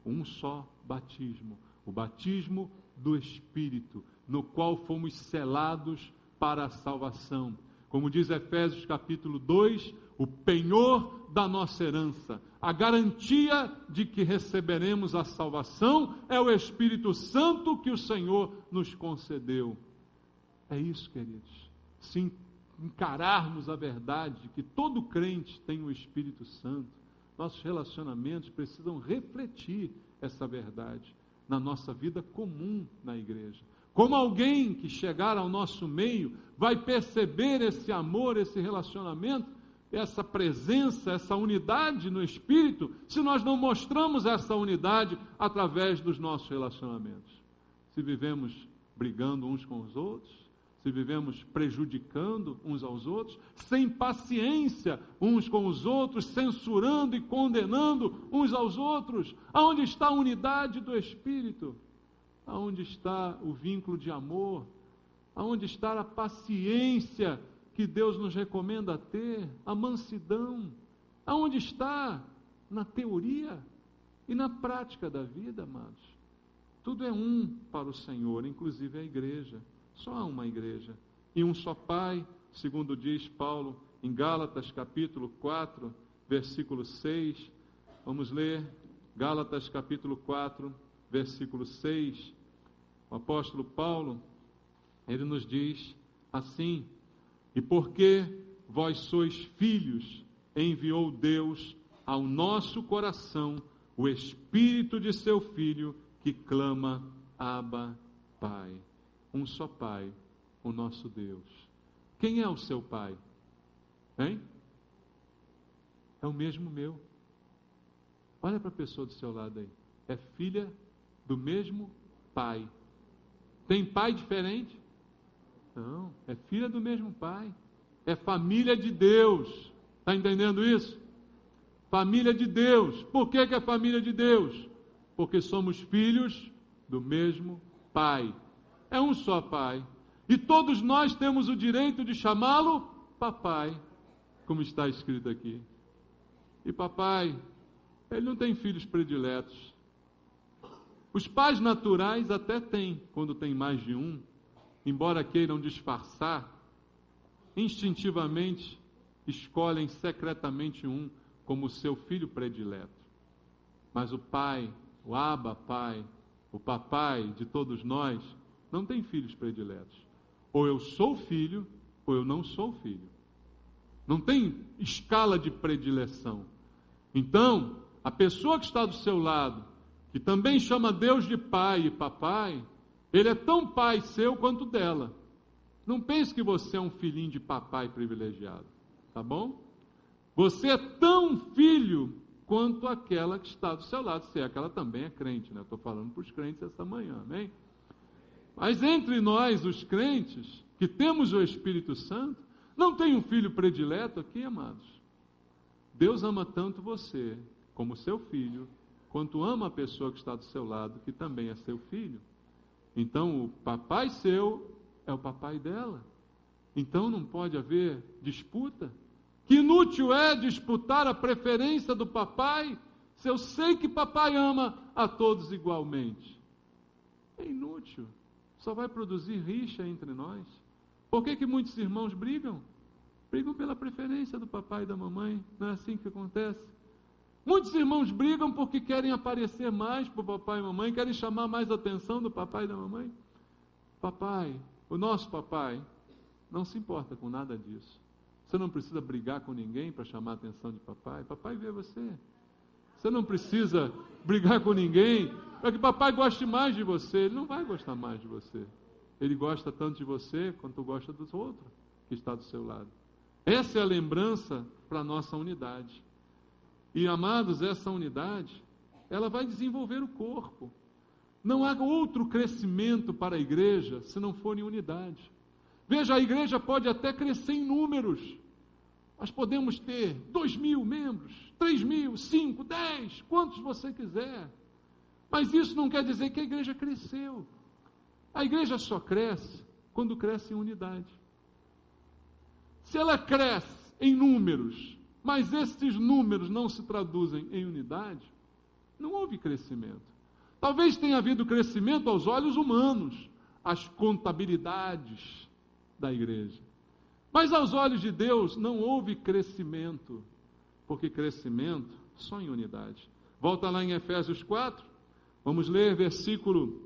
um só batismo, o batismo do Espírito, no qual fomos selados para a salvação. Como diz Efésios capítulo 2, o penhor da nossa herança, a garantia de que receberemos a salvação é o Espírito Santo que o Senhor nos concedeu. É isso, queridos. Se encararmos a verdade de que todo crente tem o Espírito Santo, nossos relacionamentos precisam refletir essa verdade na nossa vida comum na igreja. Como alguém que chegar ao nosso meio vai perceber esse amor, esse relacionamento, essa presença, essa unidade no Espírito, se nós não mostramos essa unidade através dos nossos relacionamentos? Se vivemos brigando uns com os outros, se vivemos prejudicando uns aos outros, sem paciência uns com os outros, censurando e condenando uns aos outros, aonde está a unidade do Espírito? Aonde está o vínculo de amor? Aonde está a paciência que Deus nos recomenda ter? A mansidão? Aonde está? Na teoria e na prática da vida, amados. Tudo é um para o Senhor, inclusive a igreja. Só há uma igreja e um só Pai, segundo diz Paulo em Gálatas capítulo 4, versículo 6. Vamos ler Gálatas capítulo 4, versículo 6. O apóstolo Paulo, ele nos diz assim: e porque vós sois filhos, enviou Deus ao nosso coração o Espírito de seu Filho, que clama, Abba, Pai. Um só Pai, o nosso Deus. Quem é o seu Pai? Hein? É o mesmo meu. Olha para a pessoa do seu lado aí. É filha do mesmo Pai. Tem pai diferente? Não, é filha do mesmo Pai. É família de Deus. Está entendendo isso? Família de Deus. Por que é família de Deus? Porque somos filhos do mesmo Pai. É um só Pai. E todos nós temos o direito de chamá-lo Papai, como está escrito aqui. E papai, ele não tem filhos prediletos. Os pais naturais até têm, quando tem mais de um, embora queiram disfarçar, instintivamente escolhem secretamente um como seu filho predileto. Mas o Pai, o Abba Pai, o Papai de todos nós, não tem filhos prediletos. Ou eu sou filho, ou eu não sou filho. Não tem escala de predileção. Então, a pessoa que está do seu lado, que também chama Deus de Pai e Papai, ele é tão pai seu quanto dela. Não pense que você é um filhinho de papai privilegiado, tá bom? Você é tão filho quanto aquela que está do seu lado, se é que ela também é crente, né? Estou falando para os crentes essa manhã, amém? Mas entre nós, os crentes, que temos o Espírito Santo, não tem um filho predileto aqui, amados. Deus ama tanto você, como seu filho, quanto ama a pessoa que está do seu lado, que também é seu filho. Então, o papai seu é o papai dela. Então, não pode haver disputa. Que inútil é disputar a preferência do papai, se eu sei que papai ama a todos igualmente. É inútil. Só vai produzir rixa entre nós. Por que muitos irmãos brigam? Brigam pela preferência do papai e da mamãe. Não é assim que acontece? Muitos irmãos brigam porque querem aparecer mais para o papai e mamãe, querem chamar mais a atenção do papai e da mamãe. Papai, o nosso papai, não se importa com nada disso. Você não precisa brigar com ninguém para chamar a atenção de papai. Papai vê você. Você não precisa brigar com ninguém para que papai goste mais de você. Ele não vai gostar mais de você. Ele gosta tanto de você quanto gosta dos outros que está do seu lado. Essa é a lembrança para a nossa unidade. E, amados, essa unidade, ela vai desenvolver o corpo. Não há outro crescimento para a igreja se não for em unidade. Veja, a igreja pode até crescer em números. Nós podemos ter 2.000 membros, 3.000, 5, 10, quantos você quiser. Mas isso não quer dizer que a igreja cresceu. A igreja só cresce quando cresce em unidade. Se ela cresce em números, mas esses números não se traduzem em unidade, não houve crescimento. Talvez tenha havido crescimento aos olhos humanos, as contabilidades da igreja. Mas aos olhos de Deus não houve crescimento, porque crescimento só em unidade. Volta lá em Efésios 4, vamos ler versículo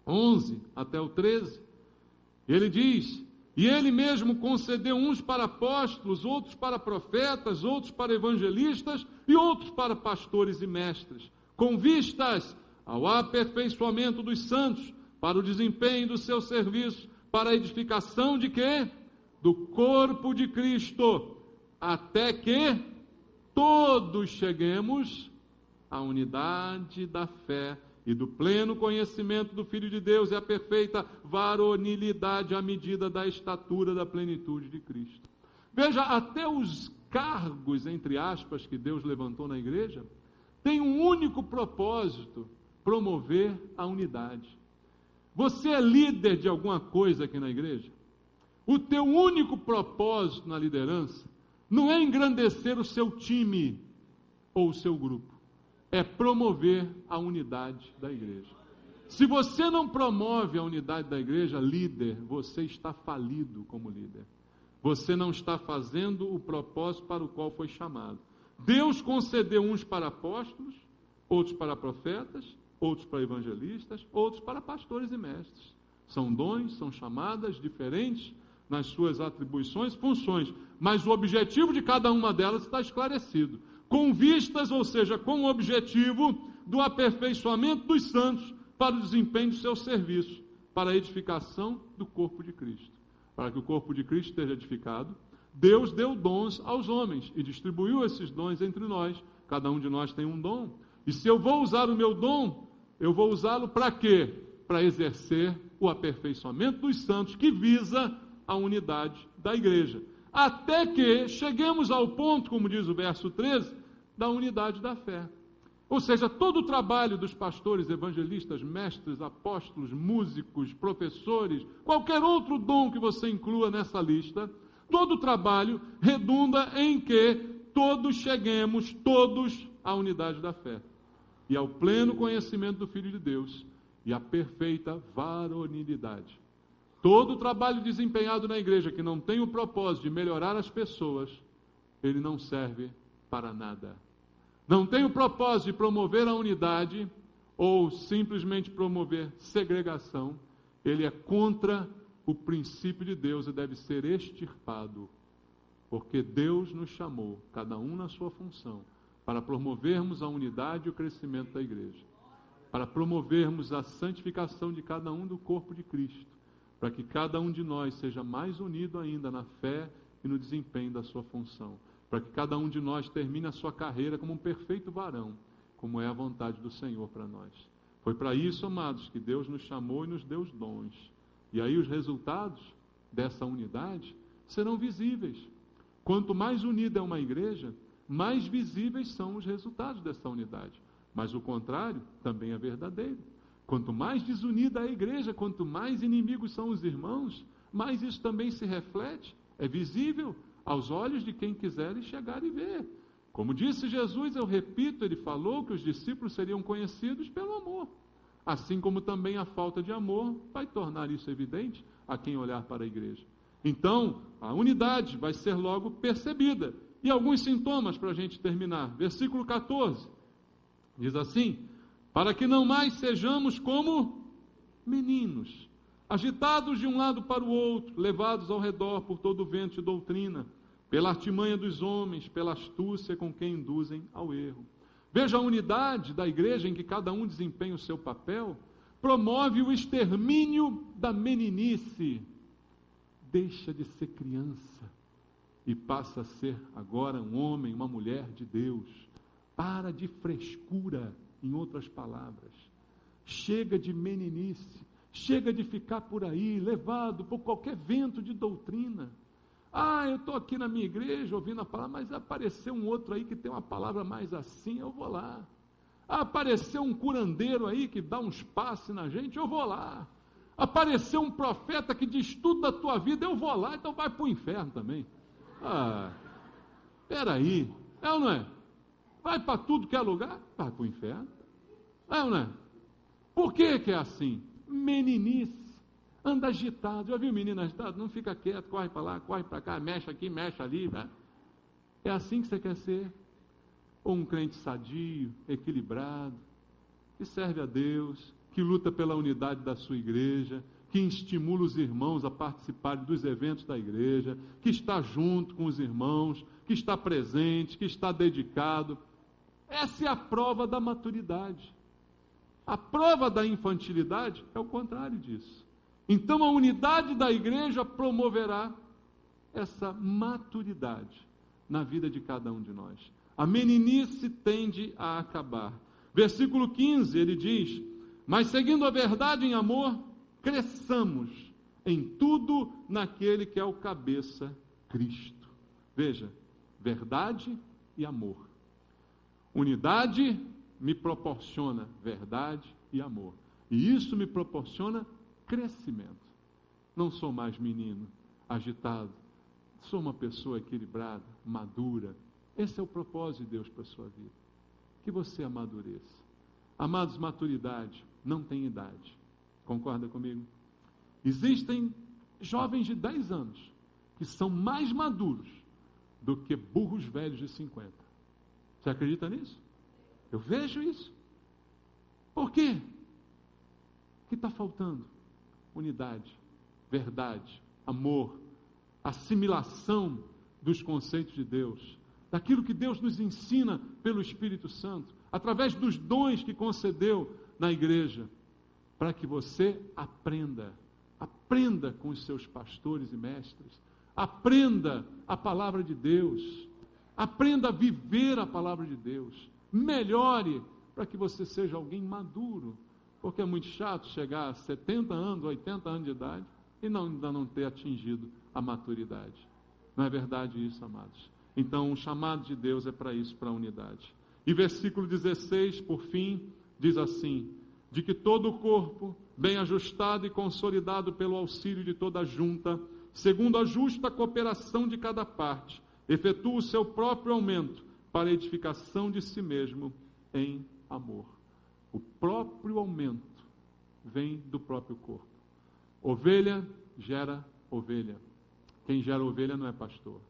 11 até o 13. Ele diz: E ele mesmo concedeu uns para apóstolos, outros para profetas, outros para evangelistas e outros para pastores e mestres, com vistas ao aperfeiçoamento dos santos, para o desempenho do seu serviço, para a edificação de quê? Do corpo de Cristo, até que todos cheguemos à unidade da fé e do pleno conhecimento do Filho de Deus e a perfeita varonilidade à medida da estatura da plenitude de Cristo. Veja, até os cargos, entre aspas, que Deus levantou na igreja, têm um único propósito: promover a unidade. Você é líder de alguma coisa aqui na igreja? O teu único propósito na liderança não é engrandecer o seu time ou o seu grupo, é promover a unidade da igreja. Se você não promove a unidade da igreja, líder, você está falido como líder. Você não está fazendo o propósito para o qual foi chamado. Deus concedeu uns para apóstolos, outros para profetas, outros para evangelistas, outros para pastores e mestres. São dons, são chamadas diferentes nas suas atribuições, funções, mas o objetivo de cada uma delas está esclarecido, com vistas, ou seja, com o objetivo do aperfeiçoamento dos santos para o desempenho do seu serviço, para a edificação do corpo de Cristo. Para que o corpo de Cristo esteja edificado, Deus deu dons aos homens e distribuiu esses dons entre nós. Cada um de nós tem um dom. E se eu vou usar o meu dom, eu vou usá-lo para quê? Para exercer o aperfeiçoamento dos santos, que visa a unidade da igreja. Até que cheguemos ao ponto, como diz o verso 13, da unidade da fé. Ou seja, todo o trabalho dos pastores, evangelistas, mestres, apóstolos, músicos, professores, qualquer outro dom que você inclua nessa lista, todo o trabalho redunda em que todos cheguemos, todos, à unidade da fé e ao pleno conhecimento do Filho de Deus e à perfeita varonilidade. Todo o trabalho desempenhado na igreja que não tem o propósito de melhorar as pessoas, ele não serve para nada. Não tem o propósito de promover a unidade ou simplesmente promover segregação. Ele é contra o princípio de Deus e deve ser extirpado. Porque Deus nos chamou, cada um na sua função, para promovermos a unidade e o crescimento da igreja. Para promovermos a santificação de cada um do corpo de Cristo. Para que cada um de nós seja mais unido ainda na fé e no desempenho da sua função. Para que cada um de nós termine a sua carreira como um perfeito varão, como é a vontade do Senhor para nós. Foi para isso, amados, que Deus nos chamou e nos deu os dons. E aí os resultados dessa unidade serão visíveis. Quanto mais unida é uma igreja, mais visíveis são os resultados dessa unidade. Mas o contrário também é verdadeiro. Quanto mais desunida é a igreja, quanto mais inimigos são os irmãos, mais isso também se reflete, é visível aos olhos de quem quiser chegar e ver. Como disse Jesus, eu repito, ele falou que os discípulos seriam conhecidos pelo amor. Assim como também a falta de amor vai tornar isso evidente a quem olhar para a igreja. Então, a unidade vai ser logo percebida. E alguns sintomas para a gente terminar. Versículo 14, diz assim: para que não mais sejamos como meninos, agitados de um lado para o outro, levados ao redor por todo o vento de doutrina, pela artimanha dos homens, pela astúcia com que induzem ao erro. Veja, a unidade da igreja em que cada um desempenha o seu papel, promove o extermínio da meninice. Deixa de ser criança e passa a ser agora um homem, uma mulher de Deus. Para de frescura, em outras palavras. Chega de meninice, chega de ficar por aí, levado por qualquer vento de doutrina. Eu estou aqui na minha igreja ouvindo a palavra, mas apareceu um outro aí que tem uma palavra mais assim, eu vou lá. Apareceu um curandeiro aí que dá uns passes na gente, eu vou lá. Apareceu um profeta que diz tudo da tua vida, eu vou lá, então vai para o inferno também. Peraí, é ou não é? Vai para tudo que é lugar, vai para o inferno. É ou não é? Por que é assim? Meninice. Anda agitado. Já viu menino agitado? Não fica quieto, corre para lá, corre para cá, mexe aqui, mexe ali. Né? É assim que você quer ser? Ou um crente sadio, equilibrado, que serve a Deus, que luta pela unidade da sua igreja, que estimula os irmãos a participarem dos eventos da igreja, que está junto com os irmãos, que está presente, que está dedicado. Essa é a prova da maturidade. A prova da infantilidade é o contrário disso. Então a unidade da igreja promoverá essa maturidade na vida de cada um de nós. A meninice tende a acabar. Versículo 15, ele diz: mas seguindo a verdade em amor, cresçamos em tudo naquele que é o cabeça, Cristo. Veja, verdade e amor. Unidade me proporciona verdade e amor. E isso me proporciona crescimento. Não sou mais menino, agitado. Sou uma pessoa equilibrada, madura. Esse é o propósito de Deus para a sua vida. Que você amadureça. Amados, maturidade não tem idade. Concorda comigo? Existem jovens de 10 anos que são mais maduros do que burros velhos de 50. Você acredita nisso? Eu vejo isso. Por quê? O que está faltando? Unidade, verdade, amor, assimilação dos conceitos de Deus, daquilo que Deus nos ensina pelo Espírito Santo, através dos dons que concedeu na igreja, para que você aprenda com os seus pastores e mestres, aprenda a palavra de Deus, aprenda a viver a palavra de Deus, melhore para que você seja alguém maduro, porque é muito chato chegar a 70 anos, 80 anos de idade e ainda não ter atingido a maturidade. Não é verdade isso, amados? Então, o chamado de Deus é para isso, para a unidade. E versículo 16, por fim, diz assim: de que todo o corpo, bem ajustado e consolidado pelo auxílio de toda a junta, segundo a justa cooperação de cada parte, efetua o seu próprio aumento para a edificação de si mesmo em amor. O próprio aumento vem do próprio corpo. Ovelha gera ovelha. Quem gera ovelha não é pastor.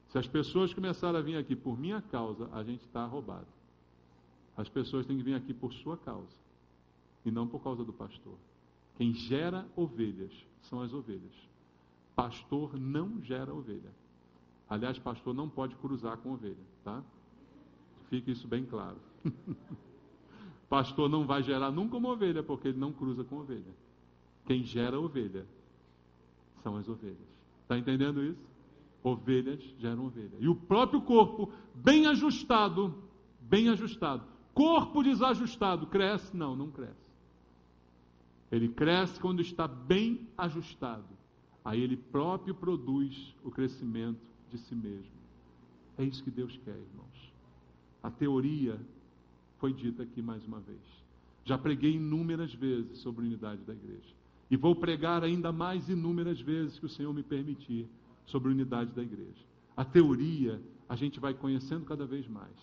Se as pessoas começarem a vir aqui por minha causa, a gente está roubado. As pessoas têm que vir aqui por sua causa, e não por causa do pastor. Quem gera ovelhas são as ovelhas. Pastor não gera ovelha. Aliás, pastor não pode cruzar com ovelha, tá? Fique isso bem claro. Pastor não vai gerar nunca uma ovelha, porque ele não cruza com ovelha. Quem gera ovelha são as ovelhas. Está entendendo isso? Ovelhas geram ovelha. E o próprio corpo, bem ajustado. Corpo desajustado, cresce? Não, não cresce. Ele cresce quando está bem ajustado. Aí ele próprio produz o crescimento de si mesmo. É isso que Deus quer, irmãos. A teoria foi dita aqui mais uma vez. Já preguei inúmeras vezes sobre a unidade da igreja. E vou pregar ainda mais inúmeras vezes que o Senhor me permitir sobre a unidade da igreja. A teoria a gente vai conhecendo cada vez mais.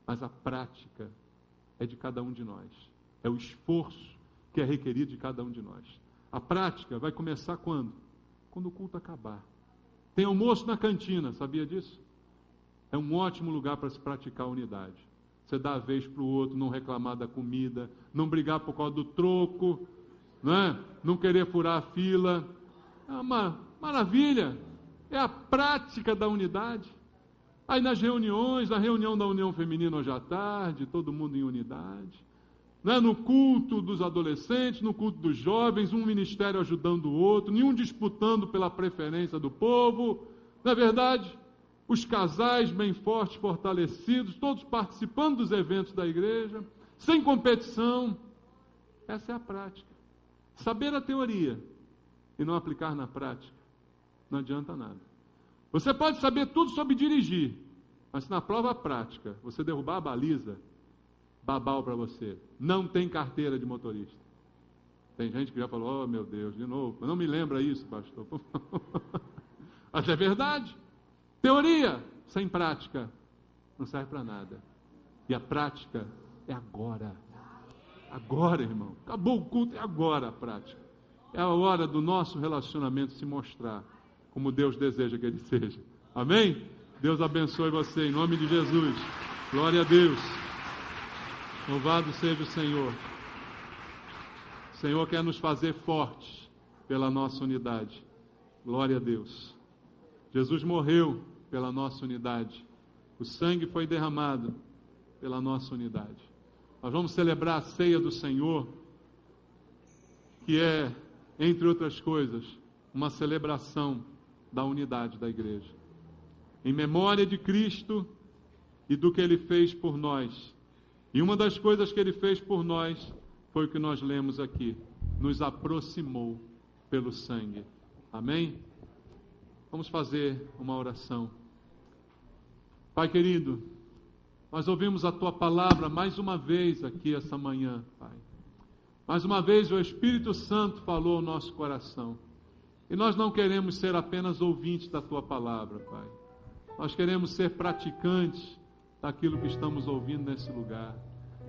Mas a prática é de cada um de nós. É o esforço que é requerido de cada um de nós. A prática vai começar quando? Quando o culto acabar. Tem almoço na cantina, sabia disso? É um ótimo lugar para se praticar a unidade. Você dá a vez para o outro, não reclamar da comida, não brigar por causa do troco, não querer furar a fila. É uma maravilha. É a prática da unidade. Aí nas reuniões, na reunião da União Feminina hoje à tarde, todo mundo em unidade. No culto dos adolescentes, no culto dos jovens, um ministério ajudando o outro, nenhum disputando pela preferência do povo. Não é verdade? Os casais bem fortes, fortalecidos, todos participando dos eventos da igreja, sem competição. Essa é a prática. Saber a teoria e não aplicar na prática, não adianta nada. Você pode saber tudo sobre dirigir, mas se na prova prática você derrubar a baliza, babau para você. Não tem carteira de motorista. Tem gente que já falou: oh meu Deus, de novo, não me lembra isso, pastor. Mas é verdade. Teoria sem prática não serve para nada. E a prática é agora. Agora, irmão. Acabou o culto, é agora a prática. É a hora do nosso relacionamento se mostrar como Deus deseja que ele seja. Amém? Deus abençoe você em nome de Jesus. Glória a Deus. Louvado seja o Senhor. O Senhor quer nos fazer fortes pela nossa unidade. Glória a Deus. Jesus morreu pela nossa unidade. O sangue foi derramado pela nossa unidade. Nós vamos celebrar a ceia do Senhor, que é, entre outras coisas, uma celebração da unidade da igreja. Em memória de Cristo e do que Ele fez por nós. E uma das coisas que Ele fez por nós foi o que nós lemos aqui. Nos aproximou pelo sangue. Amém? Vamos fazer uma oração. Pai querido, nós ouvimos a Tua palavra mais uma vez aqui essa manhã, Pai. Mais uma vez o Espírito Santo falou ao nosso coração. E nós não queremos ser apenas ouvintes da Tua palavra, Pai. Nós queremos ser praticantes daquilo que estamos ouvindo nesse lugar.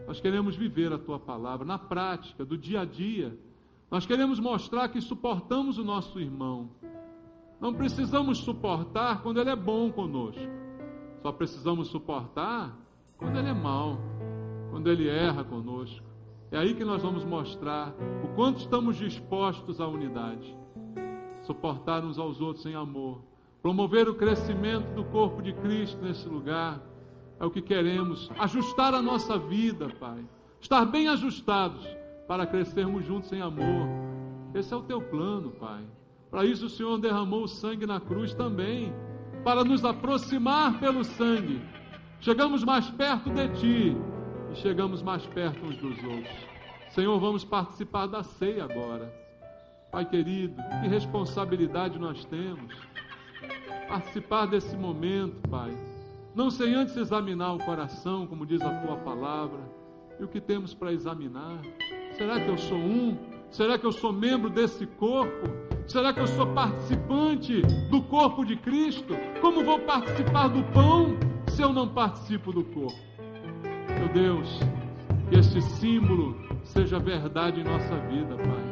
Nós queremos viver a Tua palavra na prática, do dia a dia. Nós queremos mostrar que suportamos o nosso irmão. Não precisamos suportar quando ele é bom conosco. Só precisamos suportar quando ele é mau, quando ele erra conosco. É aí que nós vamos mostrar o quanto estamos dispostos à unidade. Suportar uns aos outros em amor. Promover o crescimento do corpo de Cristo nesse lugar. É o que queremos. Ajustar a nossa vida, Pai. Estar bem ajustados para crescermos juntos em amor. Esse é o Teu plano, Pai. Para isso o Senhor derramou o sangue na cruz também. Para nos aproximar pelo sangue. Chegamos mais perto de Ti. E chegamos mais perto uns dos outros. Senhor, vamos participar da ceia agora. Pai querido, que responsabilidade nós temos. Participar desse momento, Pai. Não sem antes examinar o coração, como diz a Tua palavra. E o que temos para examinar? Será que eu sou um? Será que eu sou membro desse corpo? Será que eu sou participante do corpo de Cristo? Como vou participar do pão se eu não participo do corpo? Meu Deus, que este símbolo seja verdade em nossa vida, Pai.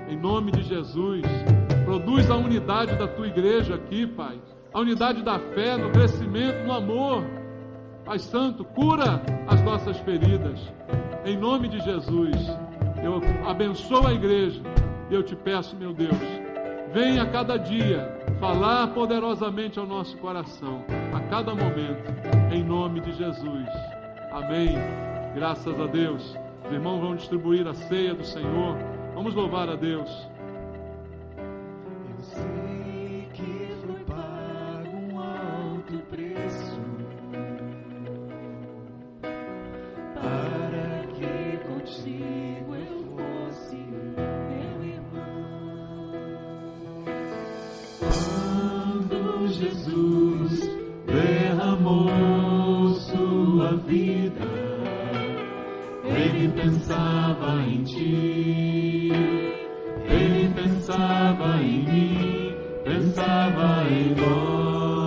Em nome de Jesus, produz a unidade da Tua igreja aqui, Pai. A unidade da fé, no crescimento, no amor. Pai Santo, cura as nossas feridas. Em nome de Jesus, eu abençoo a igreja e eu Te peço, meu Deus, venha a cada dia falar poderosamente ao nosso coração, a cada momento, em nome de Jesus. Amém. Graças a Deus. Os irmãos vão distribuir a ceia do Senhor. Vamos louvar a Deus. Eu sei que foi pago um alto preço para que contigo eu fosse meu irmão. Quando Jesus derramou sua vida, Ele pensava em Ti, Ele pensava em mim, pensava em nós.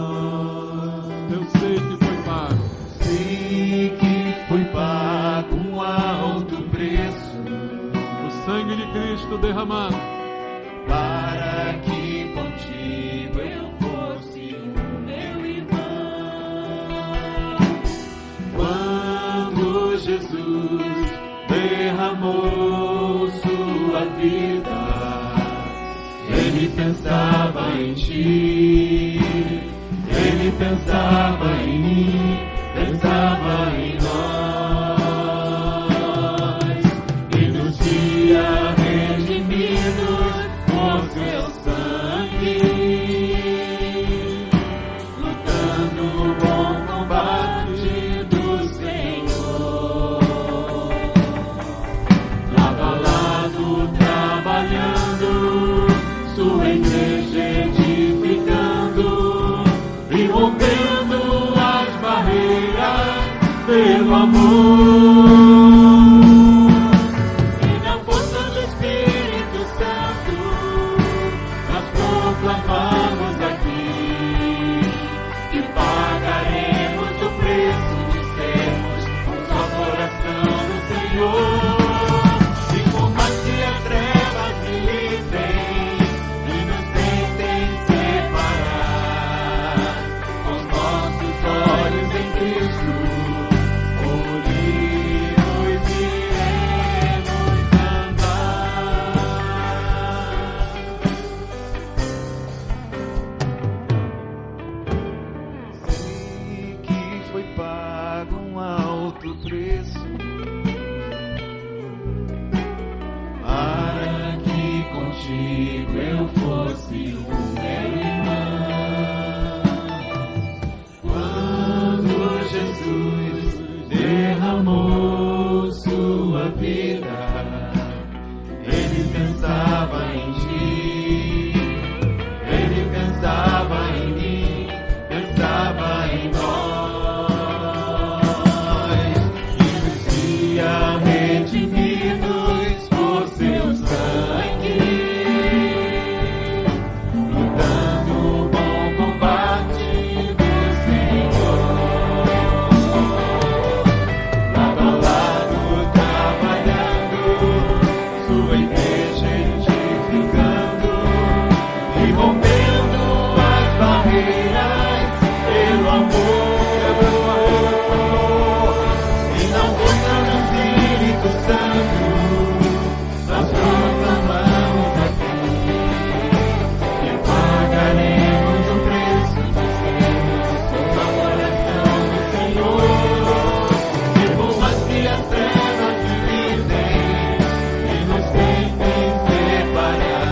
Eu sei que foi pago. Sei que foi pago um alto preço, O sangue de Cristo derramado para que contigo eu fosse o meu irmão. Quando Jesus derramou sua vida, Ele pensava em Ti, Ele pensava em mim, pensava em nós. E nos dia redimidos por Seu sangue, lutando o bom combate do Senhor, lado a lado trabalhando, sua igreja edificando e rompendo as barreiras pelo amor. E na força do Espírito Santo nós proclamamos aqui que pagaremos o preço de sermos um só coração do Senhor. E por mais que as trevas militem e nos tentem separar, com os nossos olhos em Cristo, unidos contigo eu fosse um mero irmão. Quando Jesus derramou sua vida, Ele pensava em ti, Ele pensava em mim, pensava em nós, e nos via redimidos por seu sangue, lutando o bom combate do Senhor, lado a lado trabalhando, sua igreja edificando e rompendo as barreiras pelo amor. E na força do Espírito Santo nós proclamamos aqui que pagaremos o preço de sermos a oração do Senhor. E por mais que as trevas dividem e nos tentem separar,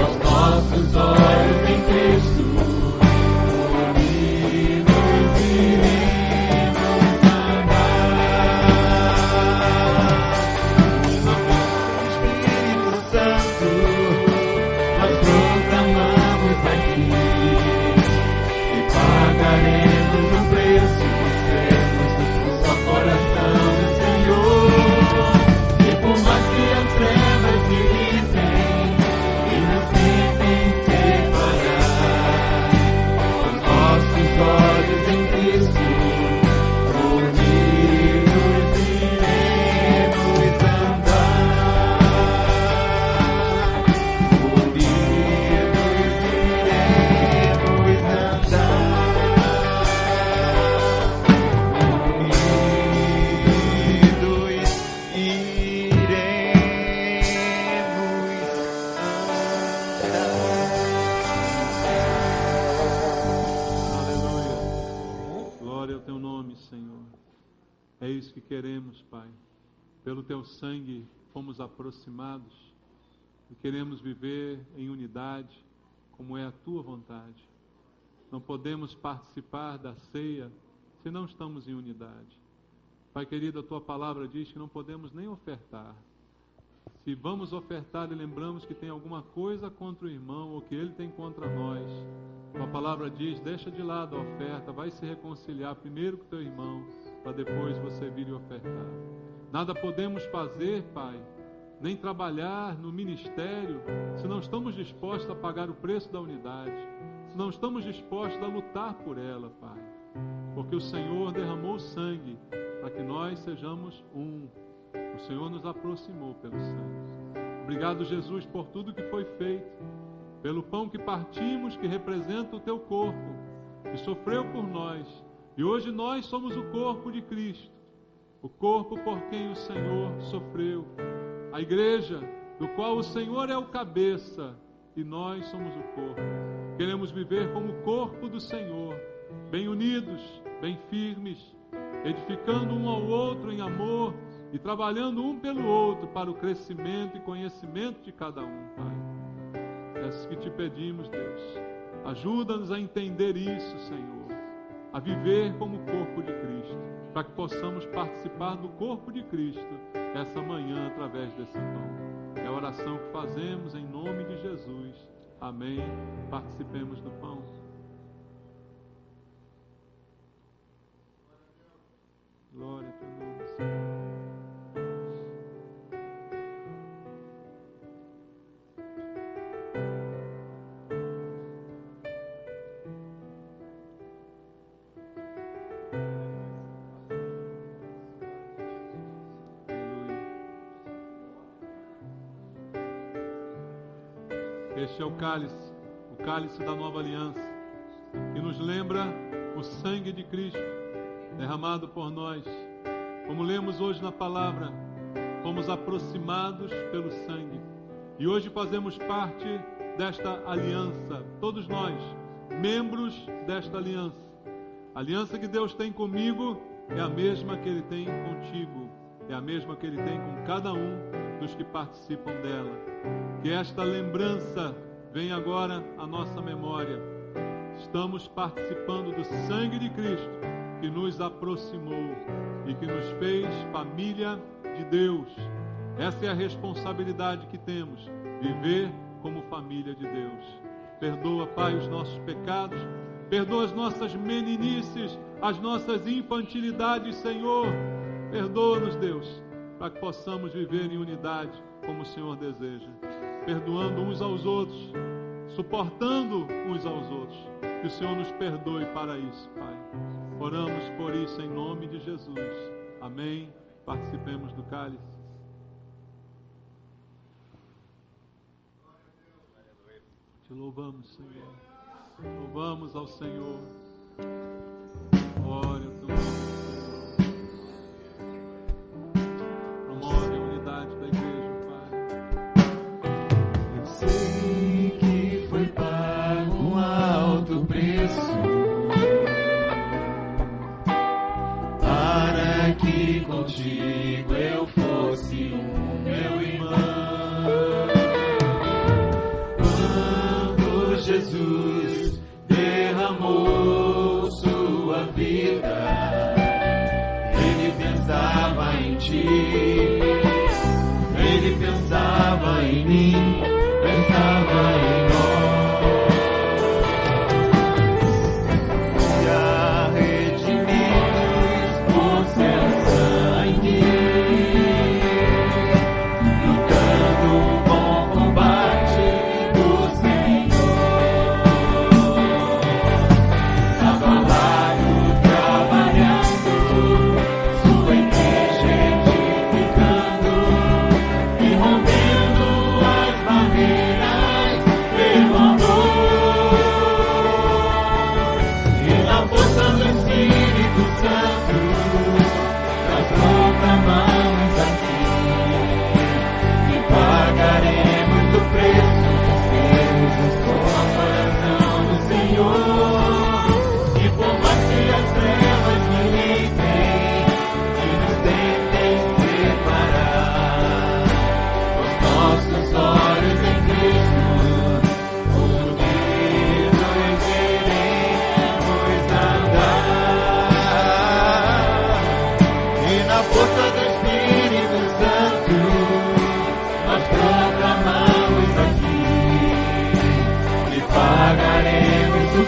os nossos olhos em Cristo unidos iremos andar. Em nome do Espírito Santo nós proclamamos aqui que pagaremos o preço de sermos o só coração do Senhor. E por mais que as trevas dividem e nos tentem separar, os nossos olhos em Cristo unidos iremos andar. Unidos iremos Aleluia. Glória ao teu nome, Senhor. É isso que queremos, Pai. Pelo teu sangue fomos aproximados e queremos viver em unidade, como é a tua vontade. Não podemos participar da ceia se não estamos em unidade. Pai querido, a tua palavra diz que não podemos nem ofertar. Se vamos ofertar e lembramos que tem alguma coisa contra o irmão ou que ele tem contra nós, a palavra diz, deixa de lado a oferta, vai se reconciliar primeiro com teu irmão, para depois você vir e ofertar. Nada podemos fazer, Pai, nem trabalhar no ministério, se não estamos dispostos a pagar o preço da unidade, se não estamos dispostos a lutar por ela, Pai. Porque o Senhor derramou sangue para que nós sejamos um. O Senhor nos aproximou pelo sangue. Obrigado, Jesus, por tudo que foi feito, pelo pão que partimos, que representa o teu corpo, que sofreu por nós. E hoje nós somos o corpo de Cristo, o corpo por quem o Senhor sofreu. A igreja, do qual o Senhor é o cabeça, e nós somos o corpo. Queremos viver como o corpo do Senhor, bem unidos, bem firmes, edificando um ao outro em amor e trabalhando um pelo outro para o crescimento e conhecimento de cada um, Pai. É isso que te pedimos, Deus. Ajuda-nos a entender isso, Senhor, a viver como o corpo de Cristo, para que possamos participar do corpo de Cristo essa manhã através desse pão. É a oração que fazemos em nome de Jesus. Amém. Participemos do pão. Glória a teu nome, Senhor. Este é o cálice da nova aliança, que nos lembra o sangue de Cristo derramado por nós. Como lemos hoje na palavra, fomos aproximados pelo sangue. E hoje fazemos parte desta aliança, todos nós, membros desta aliança. A aliança que Deus tem comigo é a mesma que Ele tem contigo, é a mesma que Ele tem com cada um dos que participam dela. Que esta lembrança venha agora à nossa memória. Estamos participando do sangue de Cristo, que nos aproximou e que nos fez família de Deus. Essa é a responsabilidade que temos, viver como família de Deus. Perdoa, Pai, os nossos pecados, perdoa as nossas meninices, as nossas infantilidades, Senhor. Perdoa-nos, Deus, para que possamos viver em unidade como o Senhor deseja, perdoando uns aos outros, suportando uns aos outros. Que o Senhor nos perdoe para isso, Pai. Oramos por isso em nome de Jesus. Amém. Participemos do cálice. Te louvamos, Senhor. Louvamos ao Senhor. Glória a teu nome, Senhor. Promove a unidade da igreja, Pai. Eu sei que foi pago um alto preço para que contigo eu fosse meu irmão. Jesus derramou sua vida, Ele pensava em ti, Ele pensava em mim, pensava em nós. E a redimir-nos por seu sangue, lutando um bom combate do Senhor.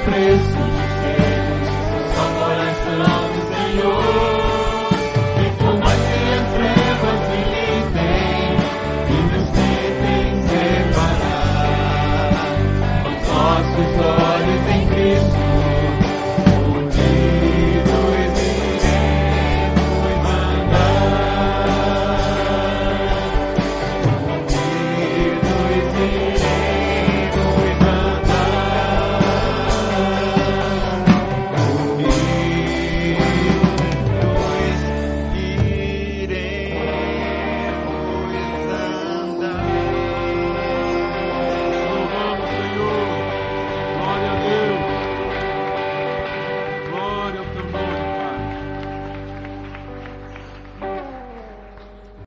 Preço